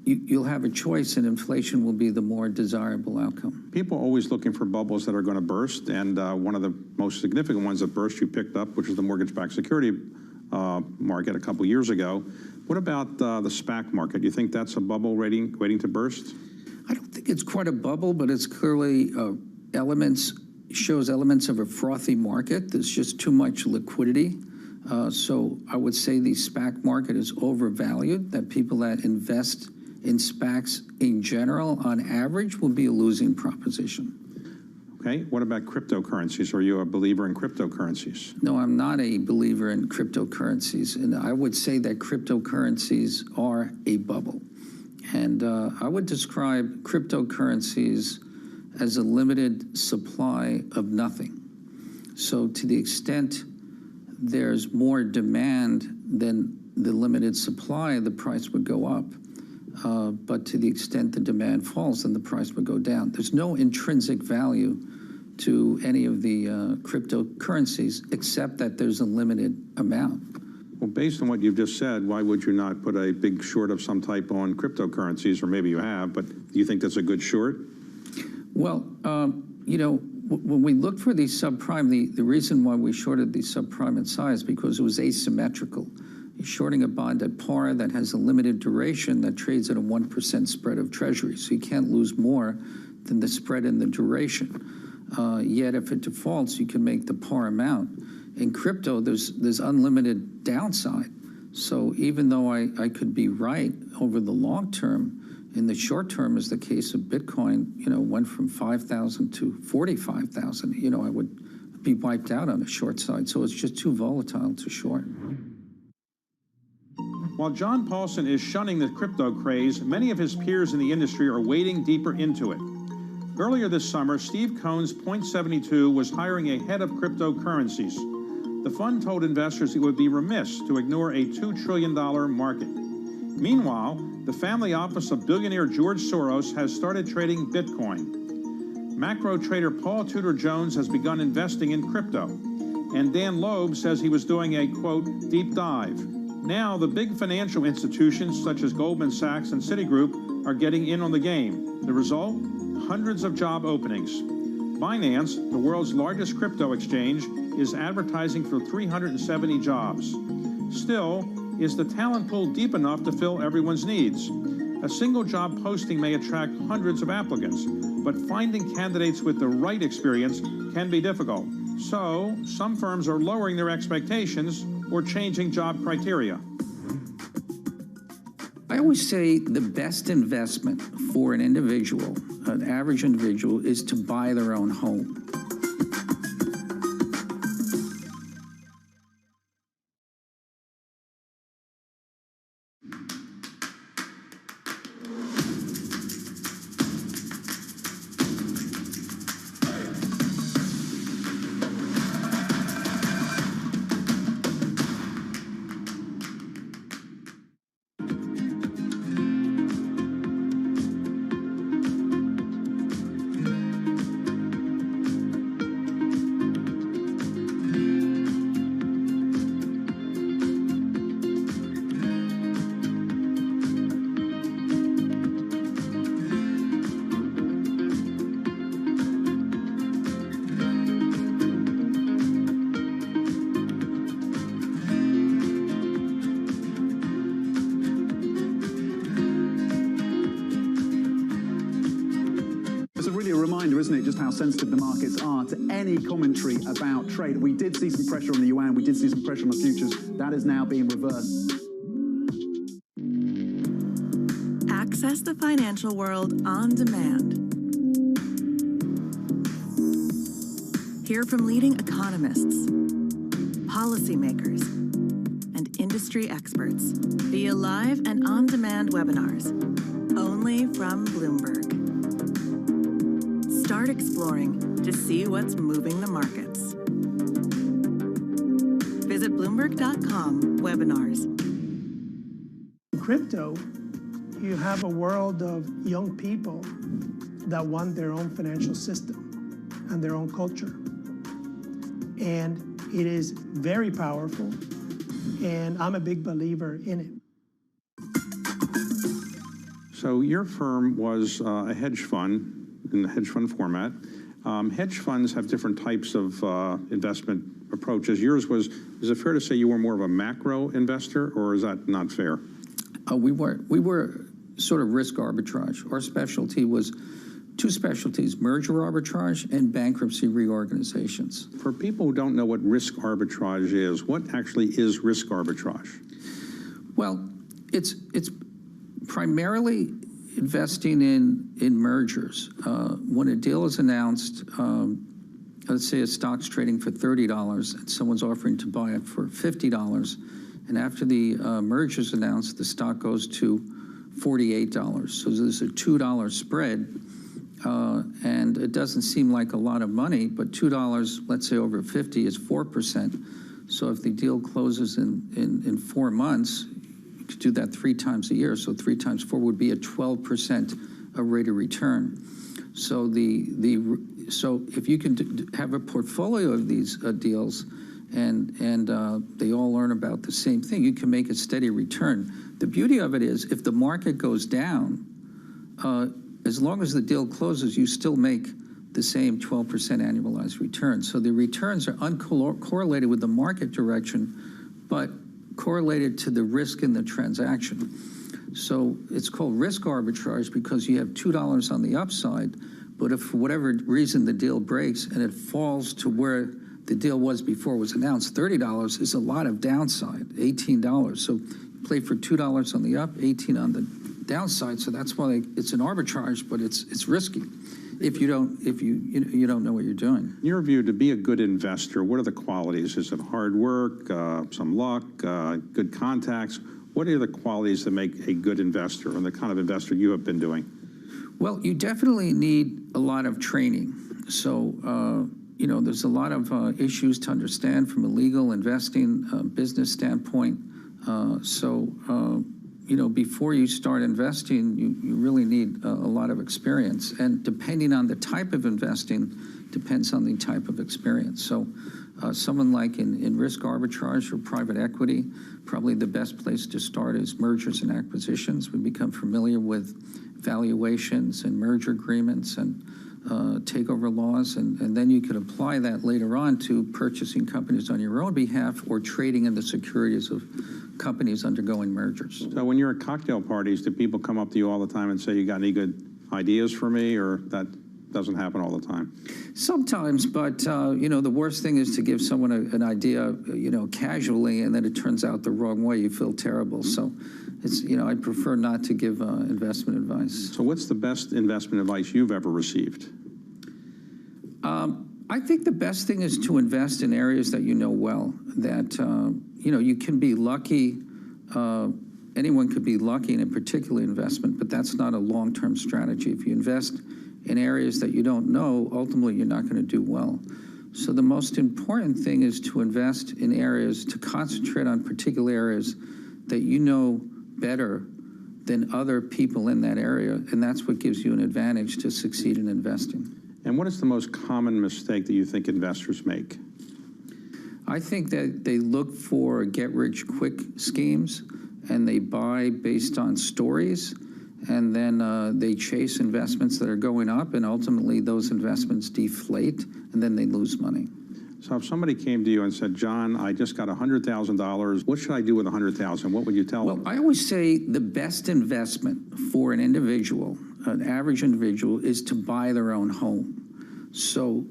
you'll have a choice, and inflation will be the more desirable outcome. People are always looking for bubbles that are going to burst, and one of the most significant ones that burst you picked up, which is the mortgage-backed security market a couple years ago. What about the SPAC market? Do you think that's a bubble waiting to burst? I don't think it's quite a bubble, but it's clearly shows elements of a frothy market. There's just too much liquidity. So I would say the SPAC market is overvalued, that people that invest in SPACs in general, on average, will be a losing proposition. Okay, what about cryptocurrencies? Are you a believer in cryptocurrencies? No, I'm not a believer in cryptocurrencies, and I would say that cryptocurrencies are a bubble. And I would describe cryptocurrencies as a limited supply of nothing. So to the extent there's more demand than the limited supply, the price would go up. But to the extent the demand falls, then the price would go down. There's no intrinsic value to any of the cryptocurrencies, except that there's a limited amount. Well, based on what you've just said, why would you not put a big short of some type on cryptocurrencies? Or maybe you have, but do you think that's a good short? Well, when we looked for these subprime, the reason why we shorted the subprime in size because it was asymmetrical. You're shorting a bond at par that has a limited duration that trades at a 1% spread of Treasury. So you can't lose more than the spread in the duration. Yet if it defaults, you can make the par amount. In crypto, there's unlimited downside. So even though I could be right over the long term, in the short term, as the case of Bitcoin, went from 5,000 to 45,000, I would be wiped out on the short side. So it's just too volatile to short. While John Paulson is shunning the crypto craze, many of his peers in the industry are wading deeper into it. Earlier this summer, Steve Cohen's Point72 was hiring a head of cryptocurrencies. The fund told investors it would be remiss to ignore a $2 trillion market. Meanwhile, the family office of billionaire George Soros has started trading Bitcoin. Macro trader Paul Tudor Jones has begun investing in crypto. And Dan Loeb says he was doing a, quote, deep dive. Now the big financial institutions such as Goldman Sachs and Citigroup are getting in on the game. The result? Hundreds of job openings. Binance, the world's largest crypto exchange, is advertising for 370 jobs. Still, is the talent pool deep enough to fill everyone's needs? A single job posting may attract hundreds of applicants, but finding candidates with the right experience can be difficult. So, some firms are lowering their expectations or changing job criteria. I always say the best investment for an individual, an average individual, is to buy their own home. Isn't it, just how sensitive the markets are to any commentary about trade. We did see some pressure on the yuan, we did see some pressure on the futures. That is now being reversed. Access the financial world on demand. Hear from leading economists, policymakers, and industry experts via live and on-demand webinars, only from Bloomberg. Start exploring to see what's moving the markets. Visit Bloomberg.com/webinars. Crypto, you have a world of young people that want their own financial system and their own culture. And it is very powerful, and I'm a big believer in it. So your firm was a hedge fund in the hedge fund format. Hedge funds have different types of investment approaches. Yours was, is it fair to say you were more of a macro investor, or is that not fair? We were sort of risk arbitrage. Our specialty was two specialties: merger arbitrage and bankruptcy reorganizations. For people who don't know what risk arbitrage is, what actually is risk arbitrage? Well, it's primarily investing in mergers. When a deal is announced, let's say a stock's trading for $30 and someone's offering to buy it for $50, and after the merger is announced, the stock goes to $48. So there's a $2 spread, and it doesn't seem like a lot of money, but $2, let's say over 50, is 4%. So if the deal closes in 4 months, to do that 3 times a year, so 3 times 4 would be a 12% rate of return. So so if you can have a portfolio of these deals, and they all learn about the same thing, you can make a steady return. The beauty of it is, if the market goes down, as long as the deal closes, you still make the same 12% annualized return. So the returns are uncorrelated with the market direction, but correlated to the risk in the transaction. So it's called risk arbitrage because you have $2 on the upside, but if for whatever reason the deal breaks and it falls to where the deal was before it was announced, $30 is a lot of downside, $18. So you play for $2 on the up, 18 on the downside. So that's why it's an arbitrage, but it's risky if you don't know what you're doing. In your view, to be a good investor, what are the qualities? Is it hard work, some luck, good contacts? What are the qualities that make a good investor and the kind of investor you have been doing? Well, you definitely need a lot of training. So, there's a lot of issues to understand from a legal investing business standpoint. before you start investing, you really need a lot of experience. And depending on the type of investing, depends on the type of experience. So someone like in risk arbitrage or private equity, probably the best place to start is mergers and acquisitions. We become familiar with valuations and merger agreements and takeover laws, and then you could apply that later on to purchasing companies on your own behalf or trading in the securities of companies undergoing mergers. So when you're at cocktail parties, do people come up to you all the time and say, you got any good ideas for me, or that doesn't happen all the time? Sometimes, but the worst thing is to give someone an idea, casually, and then it turns out the wrong way. You feel terrible. So it's, I prefer not to give investment advice. So what's the best investment advice you've ever received? I think the best thing is to invest in areas that you know well, that, you can be lucky. Anyone could be lucky in a particular investment, but that's not a long-term strategy. If you invest in areas that you don't know, ultimately you're not going to do well. So the most important thing is to invest in areas, to concentrate on particular areas that you know better than other people in that area, and that's what gives you an advantage to succeed in investing. And what is the most common mistake that you think investors make? I think that they look for get-rich-quick schemes, and they buy based on stories, and then they chase investments that are going up, and ultimately those investments deflate, and then they lose money. So if somebody came to you and said, John, I just got $100,000, what should I do with $100,000? What would you tell them? Well, I always say the best investment for an individual, an average individual, is to buy their own home. So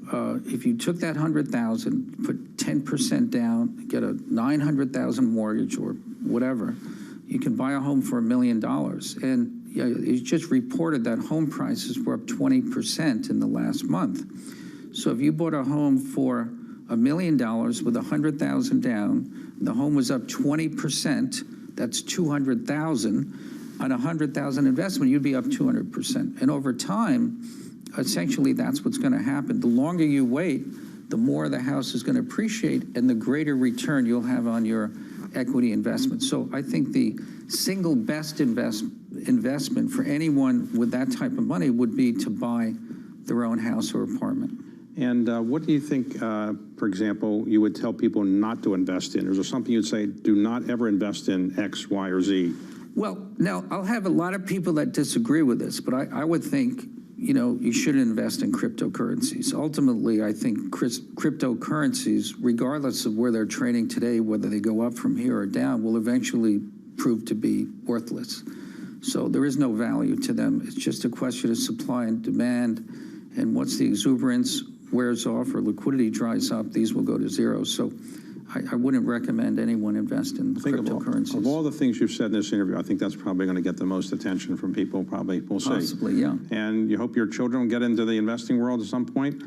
if you took that $100,000, put 10% down, get a $900,000 mortgage or whatever, you can buy a home for $1 million. And it's just reported that home prices were up 20% in the last month. So if you bought a home for $1 million with $100,000 down, the home was up 20%, that's $200,000. On a $100,000 investment, you'd be up 200%. And over time, essentially that's what's going to happen. The longer you wait, the more the house is going to appreciate and the greater return you'll have on your equity investment. So I think the single best investment for anyone with that type of money would be to buy their own house or apartment. And what do you think, for example, you would tell people not to invest in? Or is there something you'd say, do not ever invest in X, Y, or Z? Well, now, I'll have a lot of people that disagree with this, but I would think, you shouldn't invest in cryptocurrencies. Ultimately, I think cryptocurrencies, regardless of where they're trading today, whether they go up from here or down, will eventually prove to be worthless. So there is no value to them. It's just a question of supply and demand, and once the exuberance wears off or liquidity dries up, these will go to zero. So I wouldn't recommend anyone invest in cryptocurrencies. Of all the things you've said in this interview, I think that's probably going to get the most attention from people, probably, we'll see. Possibly, yeah. And you hope your children will get into the investing world at some point?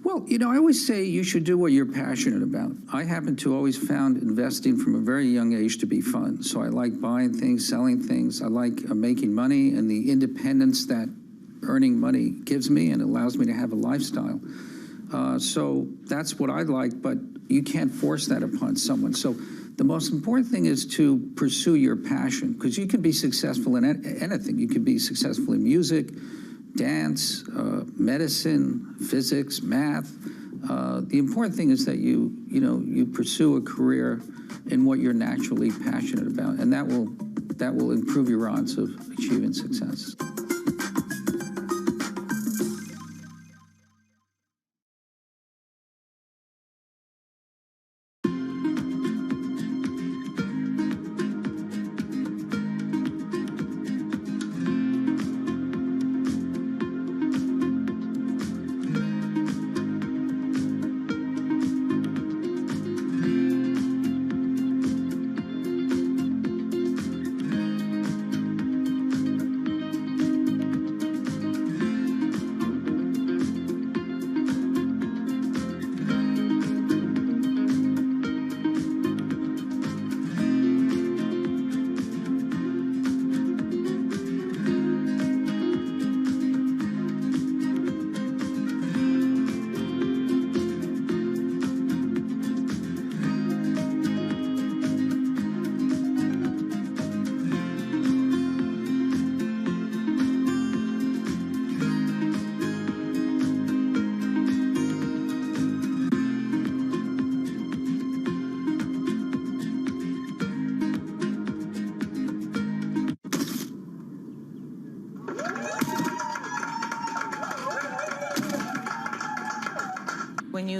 Well, I always say you should do what you're passionate about. I happen to always found investing from a very young age to be fun. So I like buying things, selling things. I like making money and the independence that earning money gives me and allows me to have a lifestyle. So that's what I like, but you can't force that upon someone. So the most important thing is to pursue your passion, because you can be successful in anything. You can be successful in music, dance, medicine, physics, math. The important thing is that you pursue a career in what you're naturally passionate about, and that will improve your odds of achieving success.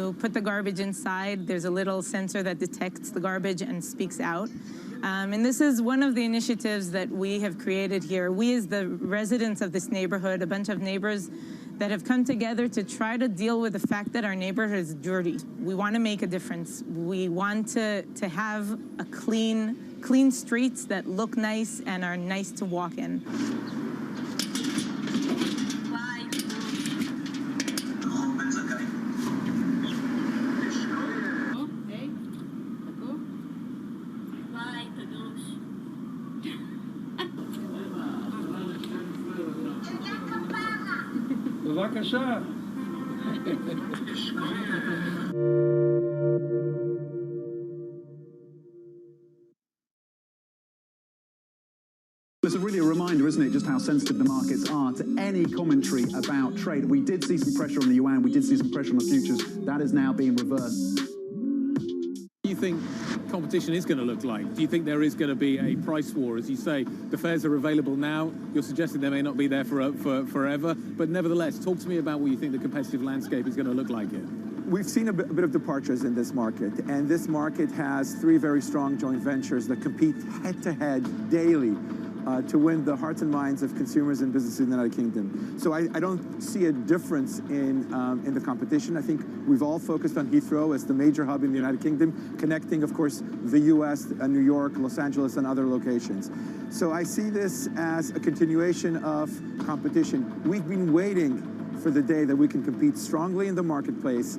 you put the garbage inside, there's a little sensor that detects the garbage and speaks out. And this is one of the initiatives that we have created here. We, as the residents of this neighborhood, a bunch of neighbors that have come together to try to deal with the fact that our neighborhood is dirty. We want to make a difference. We want to have a clean streets that look nice and are nice to walk in. בבקשה. It's really a reminder, isn't it, just how sensitive the markets are to any commentary about trade. We did see some pressure on the yuan, we did see some pressure on the futures. That is now being reversed. What do you think competition is going to look like? Do you think there is going to be a price war? As you say, the fares are available now. You're suggesting they may not be there for forever. But nevertheless, talk to me about what you think the competitive landscape is going to look like here. We've seen a bit of departures in this market, and this market has three very strong joint ventures that compete head-to-head daily to win the hearts and minds of consumers and businesses in the United Kingdom. So I don't see a difference in the competition. I think we've all focused on Heathrow as the major hub in the United Kingdom, connecting, of course, the U.S., New York, Los Angeles, and other locations. So I see this as a continuation of competition. We've been waiting for the day that we can compete strongly in the marketplace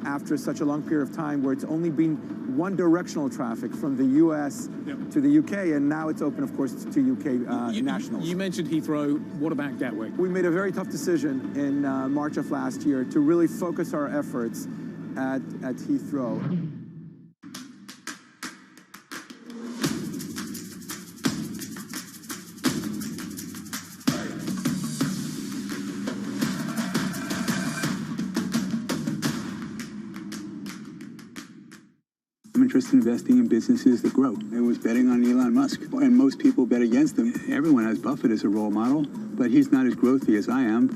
after such a long period of time where it's only been one directional traffic from the U.S. to the U.K., and now it's open, of course, to U.K. nationals. You mentioned Heathrow. What about Gatwick? We made a very tough decision in March of last year to really focus our efforts at Heathrow. I'm interested in investing in businesses that grow. I was betting on Elon Musk, and most people bet against him. Everyone has Buffett as a role model, but he's not as growthy as I am.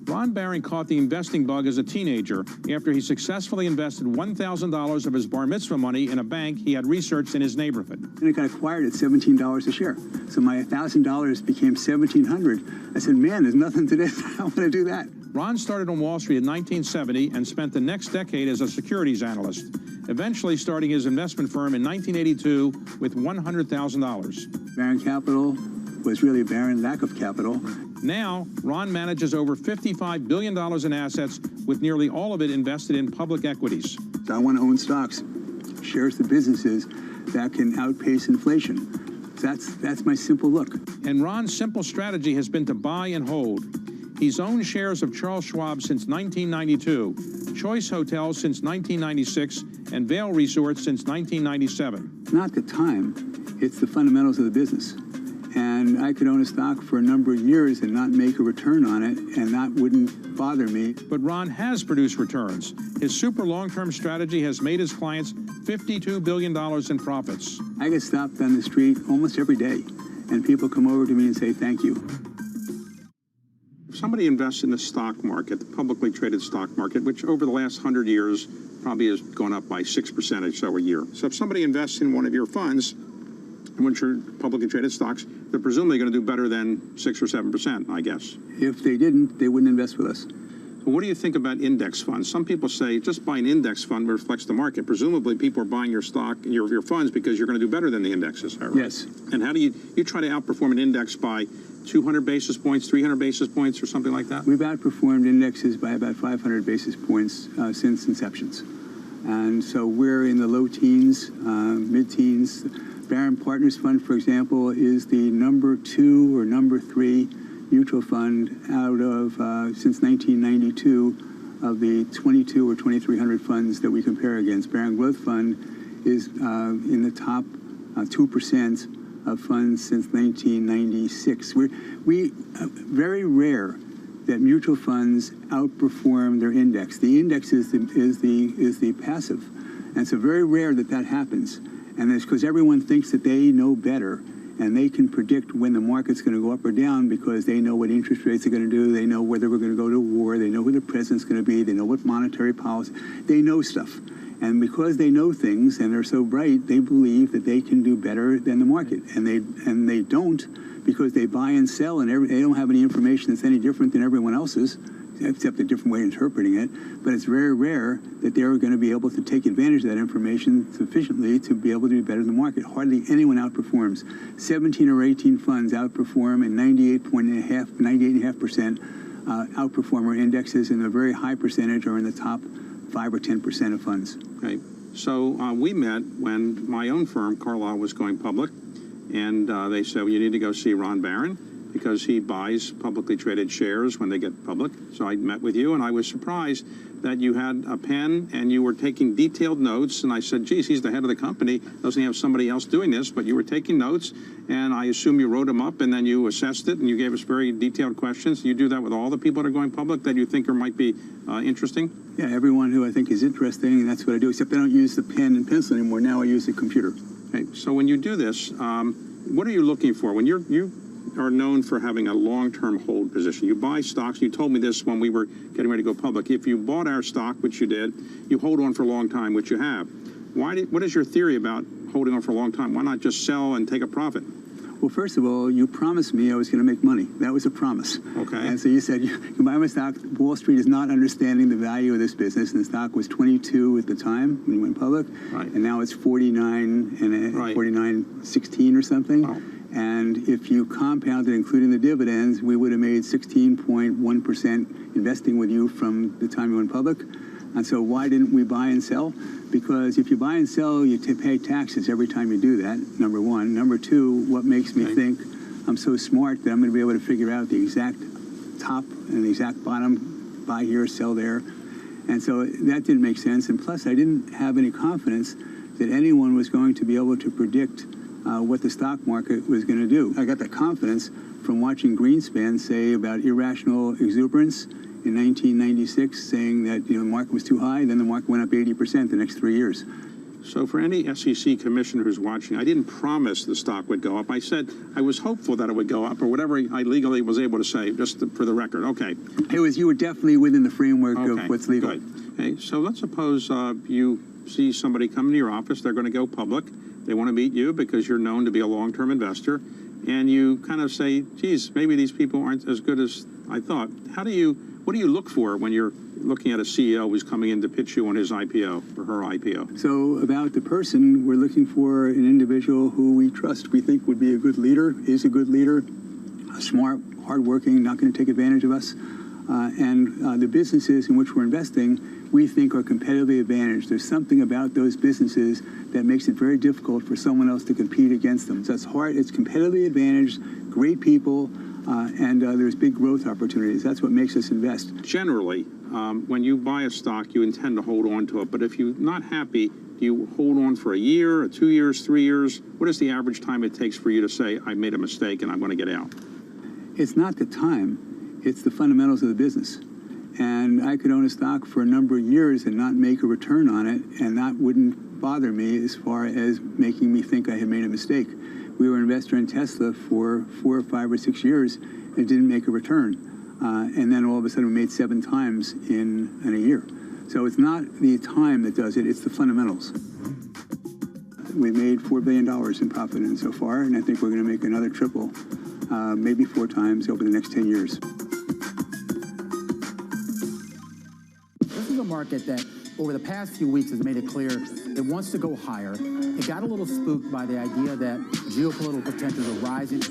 Ron Barron caught the investing bug as a teenager after he successfully invested $1,000 of his bar mitzvah money in a bank he had researched in his neighborhood. And it got acquired at $17 a share. So my $1,000 became $1,700. I said, man, there's nothing to this. I want to do that. Ron started on Wall Street in 1970 and spent the next decade as a securities analyst, eventually starting his investment firm in 1982 with $100,000. Barron Capital was really a barren lack of capital. Now, Ron manages over $55 billion in assets, with nearly all of it invested in public equities. So I want to own stocks, shares of businesses that can outpace inflation. That's my simple look. And Ron's simple strategy has been to buy and hold. He's owned shares of Charles Schwab since 1992, Choice Hotels since 1996, and Vail Resorts since 1997. It's not the time, it's the fundamentals of the business. And I could own a stock for a number of years and not make a return on it, and that wouldn't bother me. But Ron has produced returns. His super long-term strategy has made his clients $52 billion in profits. I get stopped on the street almost every day, and people come over to me and say thank you. If somebody invests in the stock market, the publicly traded stock market, which over the last 100 years probably has gone up by 6% or so a year. So if somebody invests in one of your funds, which are publicly traded stocks, they're presumably going to do better than 6 or 7%, I guess. If they didn't, they wouldn't invest with us. Well, what do you think about index funds? Some people say just buy an index fund that reflects the market. Presumably, people are buying your stock, your funds, because you're going to do better than the indexes. Right? Yes. And how do you try to outperform an index by 200 basis points, 300 basis points, or something like that? We've outperformed indexes by about 500 basis points since inceptions. And so we're in the low teens, mid-teens. Barron Partners Fund, for example, is the number 2 or number 3 mutual fund out of, since 1992, of the 22 or 2,300 funds that we compare against. Barron Growth Fund is in the top 2% of funds since 1996. Very rare that mutual funds outperform their index. The index is the passive, and it's very rare that that happens. And it's because everyone thinks that they know better, and they can predict when the market's going to go up or down because they know what interest rates are going to do, they know whether we're going to go to war, they know who the president's going to be, they know what monetary policy, they know stuff. And because they know things and they're so bright, they believe that they can do better than the market. And they don't, because they buy and sell, and they don't have any information that's any different than everyone else's, except a different way of interpreting it. But it's very rare that they're going to be able to take advantage of that information sufficiently to be able to do better than the market. Hardly anyone outperforms. 17 or 18 funds outperform, and 98.5% outperform our indexes, and a very high percentage are in the top 5 or 10% of funds. Okay. So we met when my own firm, Carlyle, was going public, and they said, well, you need to go see Ron Barron because he buys publicly traded shares when they get public. So I met with you, and I was surprised that you had a pen and you were taking detailed notes. And I said, geez, he's the head of the company. Doesn't he have somebody else doing this? But you were taking notes, and I assume you wrote them up, and then you assessed it, and you gave us very detailed questions. You do that with all the people that are going public that you think might be interesting? Yeah, everyone who I think is interesting, and that's what I do, except I don't use the pen and pencil anymore. Now I use the computer. Okay, so when you do this, what are you looking for? When you are known for having a long-term hold position. You buy stocks. You told me this when we were getting ready to go public. If you bought our stock, which you did, you hold on for a long time, which you have. What is your theory about holding on for a long time? Why not just sell and take a profit? Well, first of all, you promised me I was going to make money. That was a promise. Okay. And so you said, you can buy my stock. Wall Street is not understanding the value of this business. And the stock was 22 at the time when you went public. Right. And now it's 49 and right. 49.16 or something. Oh. And if you compounded, including the dividends, we would have made 16.1% investing with you from the time you went public. And so why didn't we buy and sell? Because if you buy and sell, you pay taxes every time you do that, number one. Number two, what makes me think I'm so smart that I'm going to be able to figure out the exact top and the exact bottom, buy here, sell there. And so that didn't make sense. And plus, I didn't have any confidence that anyone was going to be able to predict what the stock market was going to do. I got that confidence from watching Greenspan say about irrational exuberance in 1996, saying that the market was too high, then the market went up 80% the next 3 years. So for any SEC commissioner who's watching, I didn't promise the stock would go up. I said I was hopeful that it would go up, or whatever I legally was able to say, just for the record. Okay. You were definitely within the framework of what's legal. Good. Okay, so let's suppose you see somebody come into your office, they're going to go public, they want to meet you because you're known to be a long-term investor, and you kind of say, geez, maybe these people aren't as good as I thought. What do you look for when you're looking at a CEO who's coming in to pitch you on his IPO or her IPO? So about the person, we're looking for an individual who we trust, we think would be a good leader, is a good leader, smart, hardworking, not going to take advantage of us. And the businesses in which we're investing, we think are competitively advantaged. There's something about those businesses that makes it very difficult for someone else to compete against them. So it's hard, it's competitively advantaged, great people, and there's big growth opportunities. That's what makes us invest. Generally, when you buy a stock, you intend to hold on to it. But if you're not happy, do you hold on for a year, or 2 years, 3 years? What is the average time it takes for you to say, I made a mistake and I'm going to get out? It's not the time. It's the fundamentals of the business. And I could own a stock for a number of years and not make a return on it, and that wouldn't bother me as far as making me think I had made a mistake. We were an investor in Tesla for 4 or 5 or 6 years and didn't make a return. And then all of a sudden we made 7 times in a year. So it's not the time that does it, it's the fundamentals. We made $4 billion in profit in so far, and I think we're going to make another triple, maybe 4 times over the next 10 years. This is a market that over the past few weeks has made it clear it wants to go higher. It got a little spooked by the idea that geopolitical tensions are rising.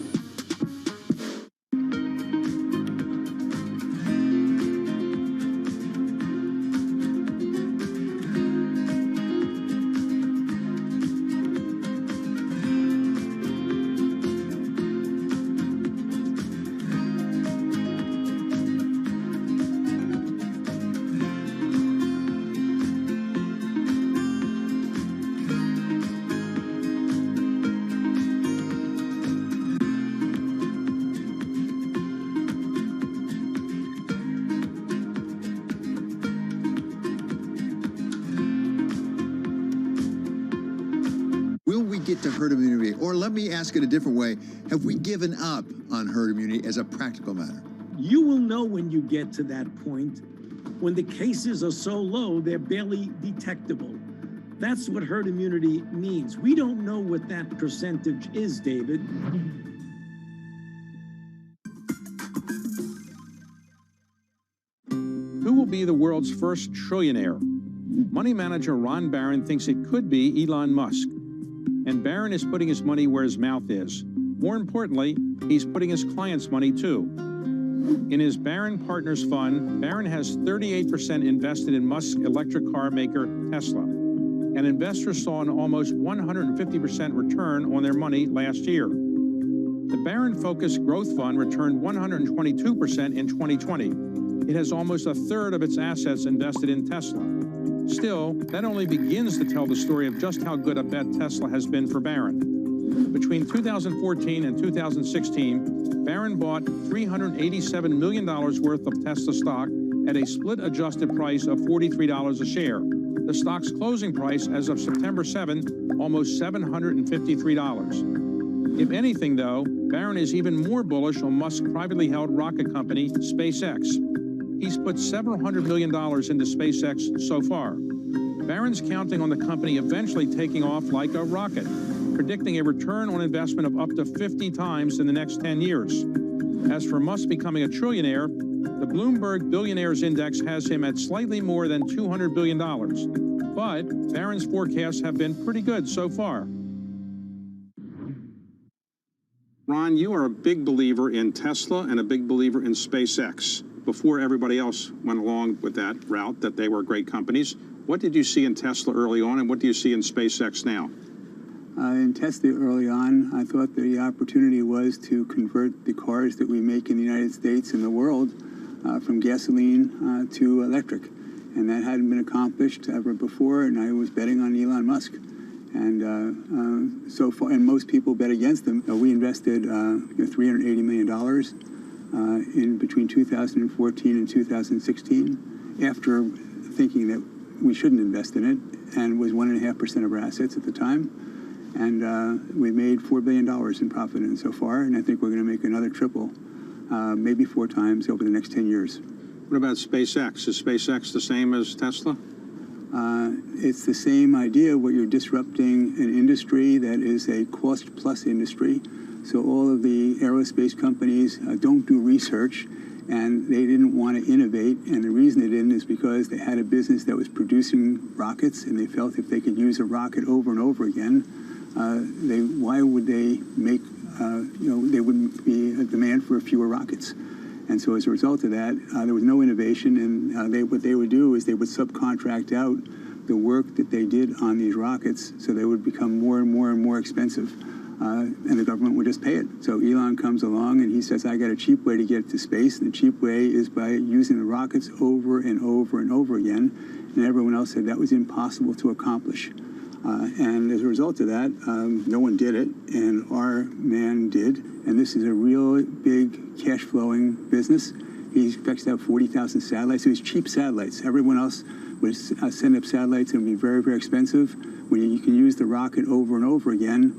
get to herd immunity? Or let me ask it a different way. Have we given up on herd immunity as a practical matter? You will know when you get to that point, when the cases are so low, they're barely detectable. That's what herd immunity means. We don't know what that percentage is, David. Who will be the world's first trillionaire? Money manager Ron Barron thinks it could be Elon Musk. And Barron is putting his money where his mouth is. More importantly, he's putting his clients' money too. In his Barron Partners Fund, Barron has 38% invested in Musk's electric car maker Tesla. And investors saw an almost 150% return on their money last year. The Barron-focused growth fund returned 122% in 2020. It has almost a third of its assets invested in Tesla. Still, that only begins to tell the story of just how good a bet Tesla has been for Barron. Between 2014 and 2016, Barron bought $387 million worth of Tesla stock at a split-adjusted price of $43 a share. The stock's closing price as of September 7, almost $753. If anything, though, Barron is even more bullish on Musk's privately held rocket company, SpaceX. He's put several $100 million into SpaceX so far. Barron's counting on the company eventually taking off like a rocket, predicting a return on investment of up to 50 times in the next 10 years. As for Musk becoming a trillionaire, the Bloomberg Billionaires Index has him at slightly more than $200 billion. But Barron's forecasts have been pretty good so far. Ron, you are a big believer in Tesla and a big believer in SpaceX. Before everybody else went along with that route, that they were great companies. What did you see in Tesla early on, and what do you see in SpaceX now? In Tesla early on, I thought the opportunity was to convert the cars that we make in the United States and the world from gasoline to electric. And that hadn't been accomplished ever before, and I was betting on Elon Musk. And so far, and most people bet against them. We invested $380 million in between 2014 and 2016, after thinking that we shouldn't invest in it, and was 1.5% of our assets at the time. And we made $4 billion in profit in it so far, and I think we're going to make another triple, maybe 4 times over the next 10 years. What about SpaceX? Is SpaceX the same as Tesla? It's the same idea where you're disrupting an industry that is a cost-plus industry. So all of the aerospace companies don't do research, and they didn't want to innovate. And the reason they didn't is because they had a business that was producing rockets, and they felt if they could use a rocket over and over again, why would they make, there wouldn't be a demand for fewer rockets. And so as a result of that, there was no innovation, and what they would do is they would subcontract out the work that they did on these rockets, so they would become more and more and more expensive. And the government would just pay it. So Elon comes along and he says, I got a cheap way to get to space. And the cheap way is by using the rockets over and over and over again. And everyone else said that was impossible to accomplish. And as a result of that, no one did it, and our man did. And this is a real big cash flowing business. He expects to have 40,000 satellites. So it's cheap satellites. Everyone else would send up satellites and it would be very, very expensive. When you can use the rocket over and over again,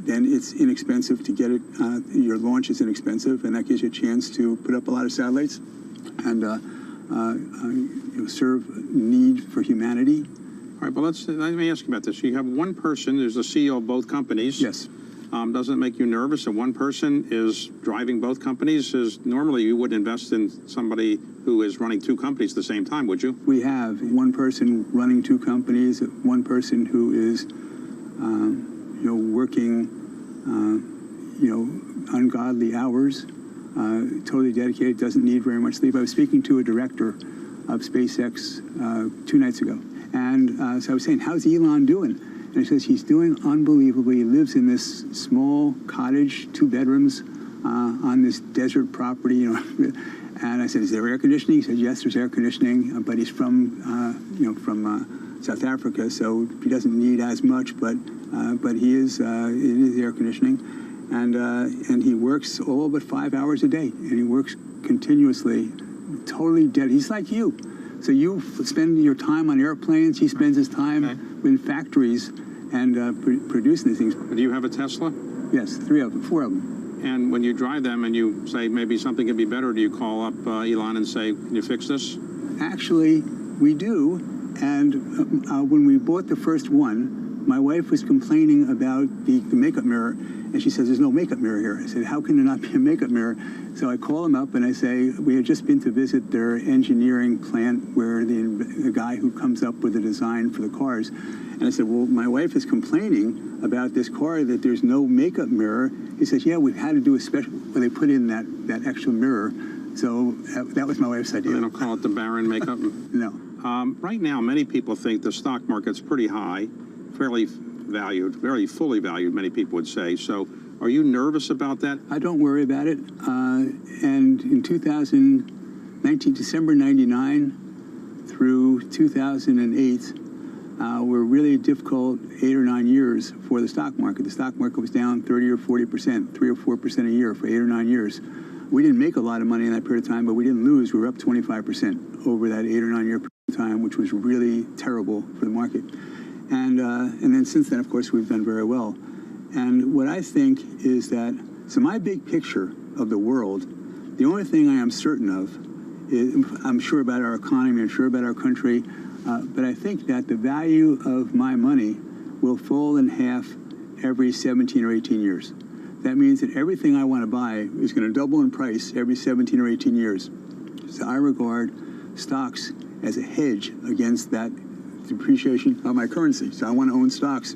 then it's inexpensive to get it. Your launch is inexpensive, and that gives you a chance to put up a lot of satellites and serve need for humanity. All right, but let me ask you about this. You have one person who's the CEO of both companies. Yes. Doesn't it make you nervous that one person is driving both companies? Normally you wouldn't invest in somebody who is running 2 companies at the same time, would you? We have one person running 2 companies, one person who is working, ungodly hours, totally dedicated, doesn't need very much sleep. I was speaking to a director of SpaceX 2 nights ago, and so I was saying, how's Elon doing? And he says, he's doing unbelievably. He lives in this small cottage, 2 bedrooms, on this desert property, And I said, is there air conditioning? He said, yes, there's air conditioning, but he's from South Africa, so he doesn't need as much, but it is air conditioning, and he works all but 5 hours a day, and he works continuously, totally dead. He's like you. So you spend your time on airplanes. He spends his time in factories, and producing these things. Do you have a Tesla? Yes, 4 of them. And when you drive them and you say maybe something could be better, do you call up Elon and say, can you fix this? Actually, we do. And when we bought the first one, my wife was complaining about the makeup mirror, and she says, there's no makeup mirror here. I said, how can there not be a makeup mirror? So I call them up and I say, we had just been to visit their engineering plant where the guy who comes up with the design for the cars. And I said, well, my wife is complaining about this car that there's no makeup mirror. He says, yeah, we've had to do a special, where they put in that extra mirror. So that was my wife's idea. They don't call it the Baron makeup? No. Right now, many people think the stock market's pretty high, fairly valued, very fully valued, many people would say. So are you nervous about that? I don't worry about it. And in 2019, December 99 through 2008, were really difficult 8 or 9 years for the stock market. The stock market was down 30 or 40%, 3 or 4% a year for 8 or 9 years. We didn't make a lot of money in that period of time, but we didn't lose. We were up 25% over that 8 or 9 year period of time, which was really terrible for the market. And then since then, of course, we've done very well. And what I think is that, so my big picture of the world, the only thing I am certain of is, I'm sure about our economy, I'm sure about our country, but I think that the value of my money will fall in half every 17 or 18 years. That means that everything I want to buy is going to double in price every 17 or 18 years. So I regard stocks as a hedge against that depreciation of my currency. So I want to own stocks,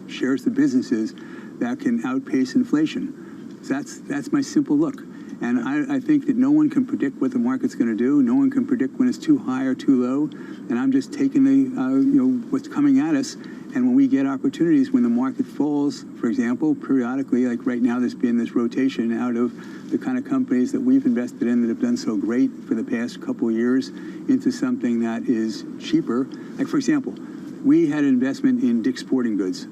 shares of businesses that can outpace inflation. So that's my simple look. And I think that no one can predict what the market's going to do. No one can predict when it's too high or too low. And I'm just taking the what's coming at us. And when we get opportunities, when the market falls, for example, periodically, like right now, there's been this rotation out of the kind of companies that we've invested in that have done so great for the past couple of years into something that is cheaper. Like, for example, we had an investment in Dick's Sporting Goods.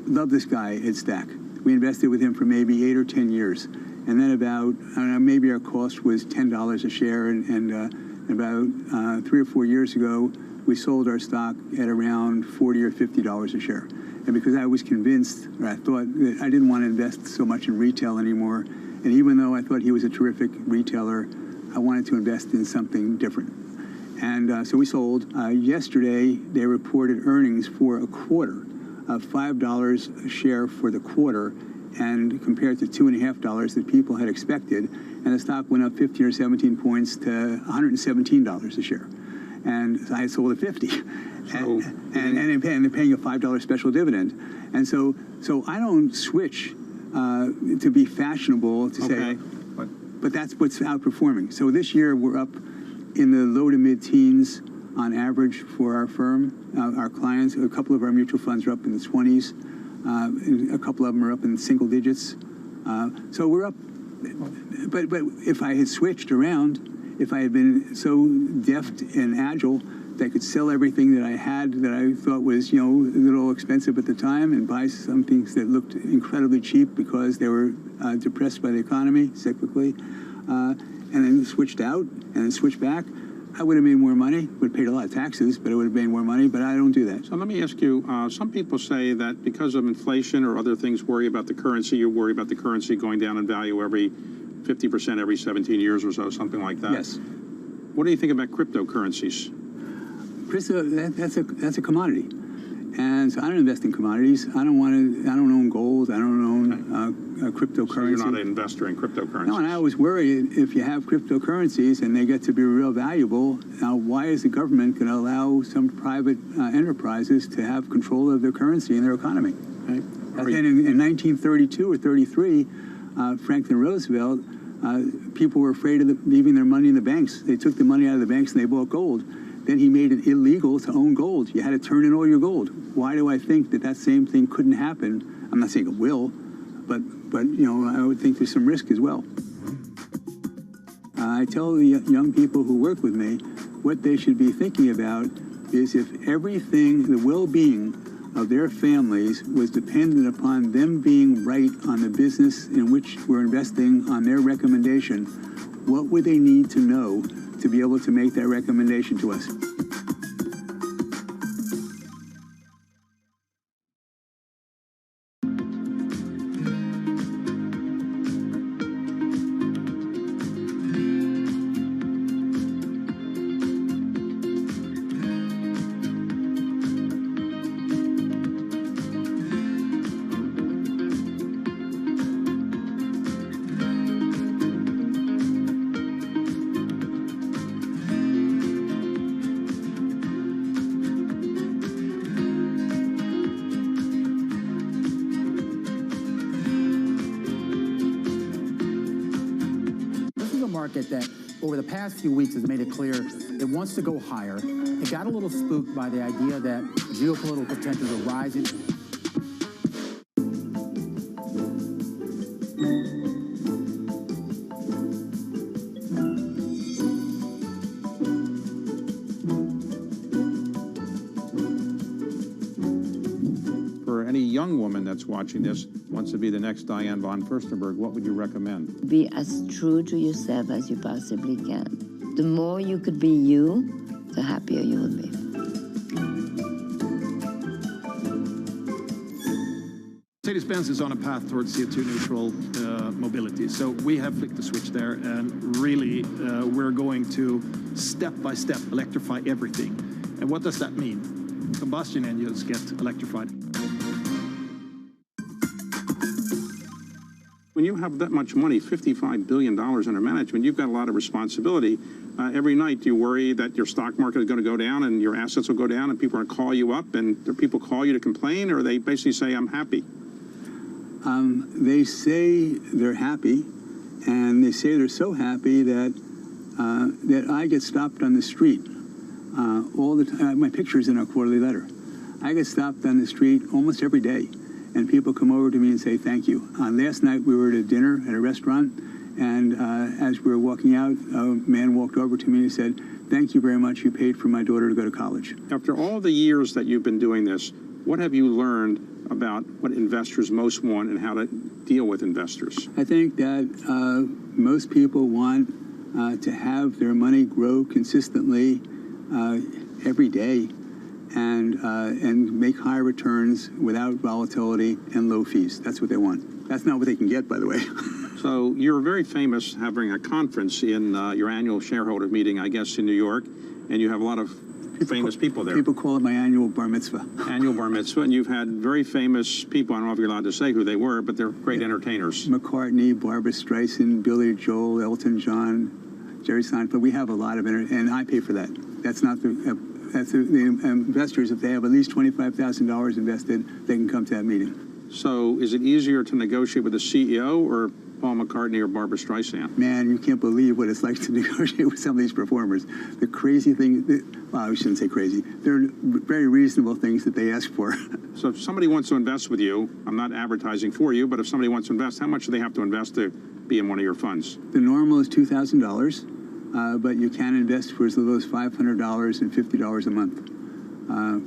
Love this guy, Ed Stack. We invested with him for maybe 8 or 10 years. And then about, I don't know, maybe our cost was $10 a share. And about 3 or 4 years ago, we sold our stock at around $40 or $50 a share. And because I was convinced, or I thought that I didn't want to invest so much in retail anymore, and even though I thought he was a terrific retailer, I wanted to invest in something different. And so we sold. Yesterday, they reported earnings for a quarter of $5 a share for the quarter, and compared to $2.50 that people had expected. And the stock went up 15 or 17 points to $117 a share. And I sold at 50, and they're paying a $5 special dividend. And so I don't switch to be fashionable to say, but that's what's outperforming. So this year we're up in the low to mid-teens on average for our firm, our clients. A couple of our mutual funds are up in the 20s. A couple of them are up in single digits. So we're up. But if I had switched around, if I had been so deft and agile that I could sell everything that I had that I thought was, a little expensive at the time and buy some things that looked incredibly cheap because they were depressed by the economy cyclically, and then switched out and then switched back, I would have made more money, would have paid a lot of taxes, but it would have made more money, but I don't do that. So let me ask you, some people say that because of inflation or other things worry about the currency, you worry about the currency going down in value every 50% every 17 years or so, something like that. Yes. What do you think about cryptocurrencies? That's a commodity. And so I don't invest in commodities. I don't own gold. I don't own cryptocurrency. So you're not an investor in cryptocurrencies? No, and I always worry if you have cryptocurrencies and they get to be real valuable, now why is the government going to allow some private enterprises to have control of their currency and their economy? Right? And in 1932 or 33, Franklin Roosevelt, people were afraid of leaving their money in the banks. They took the money out of the banks and they bought gold. Then he made it illegal to own gold. You had to turn in all your gold. Why do I think that same thing couldn't happen? I'm not saying it will, but I would think there's some risk as well. I tell the young people who work with me what they should be thinking about is if everything, the well-being of their families was dependent upon them being right on the business in which we're investing on their recommendation, what would they need to know to be able to make that recommendation to us? market that over the past few weeks has made it clear it wants to go higher. It got a little spooked by the idea that geopolitical tensions are rising. Any young woman that's watching this wants to be the next Diane von Furstenberg, what would you recommend? Be as true to yourself as you possibly can. The more you could be you, the happier you will be. Mercedes-Benz is on a path towards CO2 neutral mobility. So we have flicked the switch there, and really we're going to step by step electrify everything. And what does that mean? Combustion engines get electrified. When you have that much money, $55 billion under management, you've got a lot of responsibility. Every night, do you worry that your stock market is going to go down and your assets will go down and people are going to call you up and do people call you to complain, or they basically say, I'm happy? They say they're happy, and they say they're so happy that that I get stopped on the street all the time. My picture's in our quarterly letter. I get stopped on the street almost every day. And people come over to me and say thank you. Last night we were at a dinner at a restaurant, and as we were walking out, a man walked over to me and said, thank you very much, you paid for my daughter to go to college. After all the years that you've been doing this, what have you learned about what investors most want and how to deal with investors? I think that most people want to have their money grow consistently every day, and make high returns without volatility and low fees. That's what they want. That's not what they can get, by the way. So you're very famous having a conference in your annual shareholder meeting, I guess, in New York, and you have a lot of famous people there. People call it my annual bar mitzvah. Annual bar mitzvah, and you've had very famous people. I don't know if you're allowed to say who they were, but they're great entertainers. McCartney, Barbra Streisand, Billy Joel, Elton John, Jerry Seinfeld. We have a lot of and I pay for that. That's not the... That's the investors, if they have at least $25,000 invested, they can come to that meeting. So is it easier to negotiate with the CEO or Paul McCartney or Barbra Streisand? Man, you can't believe what it's like to negotiate with some of these performers. The crazy thing, well, I shouldn't say crazy, they're very reasonable things that they ask for. So if somebody wants to invest with you, I'm not advertising for you, but if somebody wants to invest, how much do they have to invest to be in one of your funds? The normal is $2,000. But you can invest for as little as $500 and $50 a month.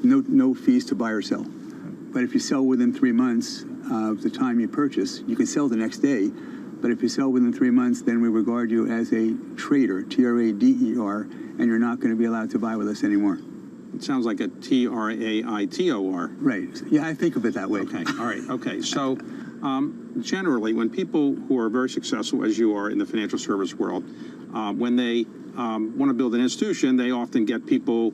No fees to buy or sell. But if you sell within 3 months of the time you purchase, you can sell the next day. But if you sell within 3 months, then we regard you as a trader, T-R-A-D-E-R, and you're not going to be allowed to buy with us anymore. It sounds like a T-R-A-I-T-O-R. Right. Yeah, I think of it that way. Okay. All right. Okay. So generally, when people who are very successful, as you are in the financial service world, when they want to build an institution, they often get people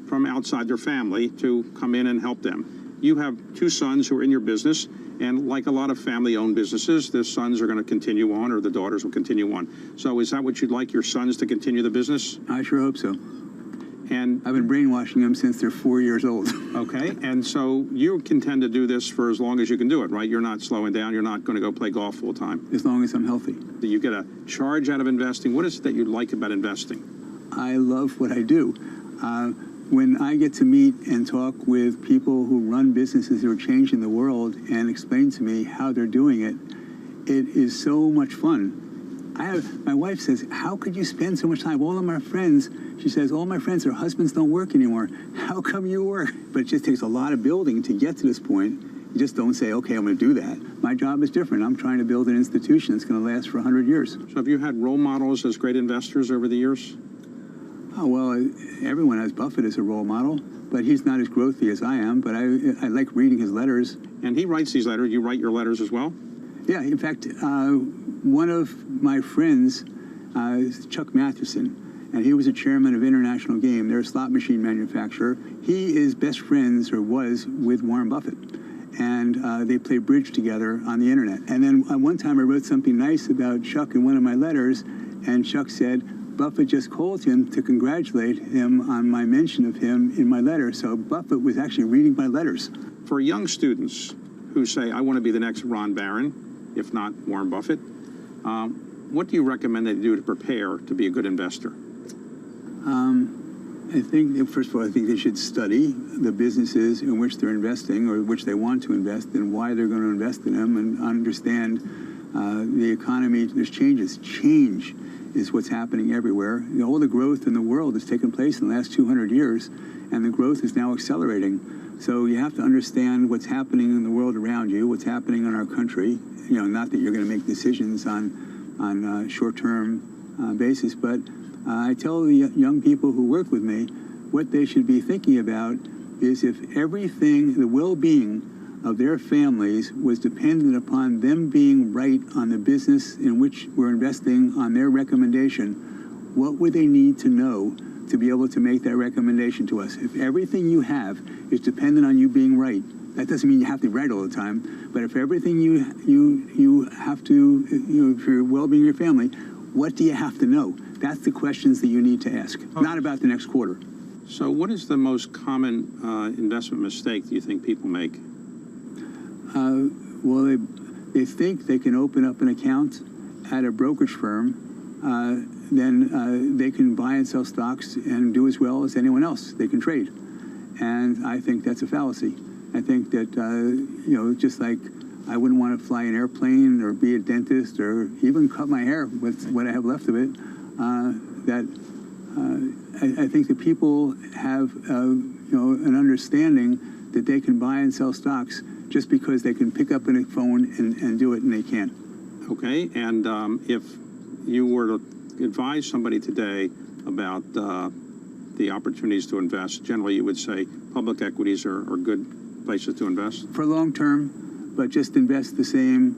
from outside their family to come in and help them. You have 2 sons who are in your business, and like a lot of family-owned businesses, the sons are going to continue on, or the daughters will continue on. So is that what you'd like, your sons to continue the business? I sure hope so. And I've been brainwashing them since they're 4 years old. Okay, and so you intend to do this for as long as you can do it, right? You're not slowing down. You're not going to go play golf full time. As long as I'm healthy. You get a charge out of investing. What is it that you like about investing? I love what I do. When I get to meet and talk with people who run businesses that are changing the world and explain to me how they're doing it, it is so much fun. My wife says, how could you spend so much time? All of my friends, she says, all my friends, their husbands don't work anymore. How come you work? But it just takes a lot of building to get to this point. You just don't say, okay, I'm going to do that. My job is different. I'm trying to build an institution that's going to last for 100 years. So have you had role models as great investors over the years? Oh, well, everyone has Buffett as a role model, but he's not as growthy as I am, but I like reading his letters. And he writes these letters. You write your letters as well? Yeah, in fact, one of my friends is Chuck Matheson, and he was a chairman of International Game. They're a slot machine manufacturer. He is best friends, or was, with Warren Buffett. And they play bridge together on the internet. And then one time I wrote something nice about Chuck in one of my letters, and Chuck said, Buffett just called him to congratulate him on my mention of him in my letter. So Buffett was actually reading my letters. For young students who say, I want to be the next Ron Barron, if not Warren Buffett, what do you recommend they do to prepare to be a good investor? I think, first of all, I think they should study the businesses in which they're investing or which they want to invest and why they're going to invest in them, and understand the economy. There's changes. Change is what's happening everywhere. You know, all the growth in the world has taken place in the last 200 years, and the growth is now accelerating. So you have to understand what's happening in the world around you, what's happening in our country. You know, not that you're going to make decisions on short-term basis, but I tell the young people who work with me what they should be thinking about is if everything, the well-being of their families was dependent upon them being right on the business in which we're investing on their recommendation, what would they need to know to be able to make that recommendation to us? If everything you have is dependent on you being right, that doesn't mean you have to be right all the time, but if everything you have to, for your well-being of your family, what do you have to know? That's the questions that you need to ask, not about the next quarter. So what is the most common investment mistake that you think people make? Well, they think they can open up an account at a brokerage firm, then they can buy and sell stocks and do as well as anyone else. They can trade. And I think that's a fallacy. I think that, just like I wouldn't want to fly an airplane or be a dentist or even cut my hair with what I have left of it, I think that people have, an understanding that they can buy and sell stocks just because they can pick up a phone and do it, and they can. Okay, and if you were to advise somebody today about the opportunities to invest, generally you would say public equities are good places to invest? For long term, but just invest the same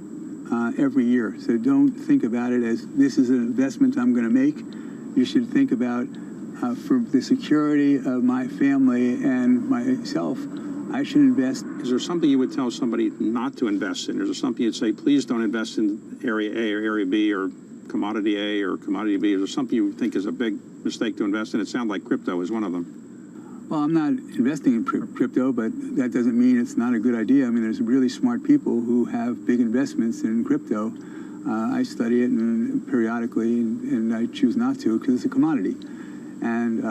every year. So don't think about it as this is an investment I'm going to make. You should think about for the security of my family and myself, I should invest. Is there something you would tell somebody not to invest in? Is there something you'd say, please don't invest in area A or area B or commodity A or commodity B? Is there something you think is a big mistake to invest in? It sounds like crypto is one of them. Well, I'm not investing in crypto, but that doesn't mean it's not a good idea. I mean, there's really smart people who have big investments in crypto. I study it periodically, and I choose not to because it's a commodity. And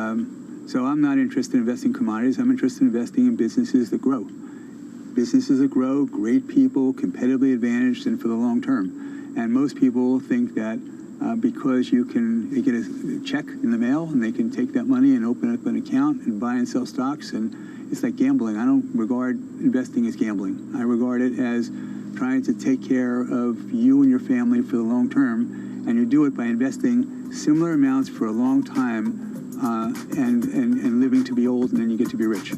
so I'm not interested in investing in commodities. I'm interested in investing in businesses that grow. Businesses that grow, great people, competitively advantaged, and for the long term. And most people think that because they get a check in the mail and they can take that money and open up an account and buy and sell stocks, and it's like gambling. I don't regard investing as gambling. I regard it as trying to take care of you and your family for the long term, and you do it by investing similar amounts for a long time and living to be old, and then you get to be rich.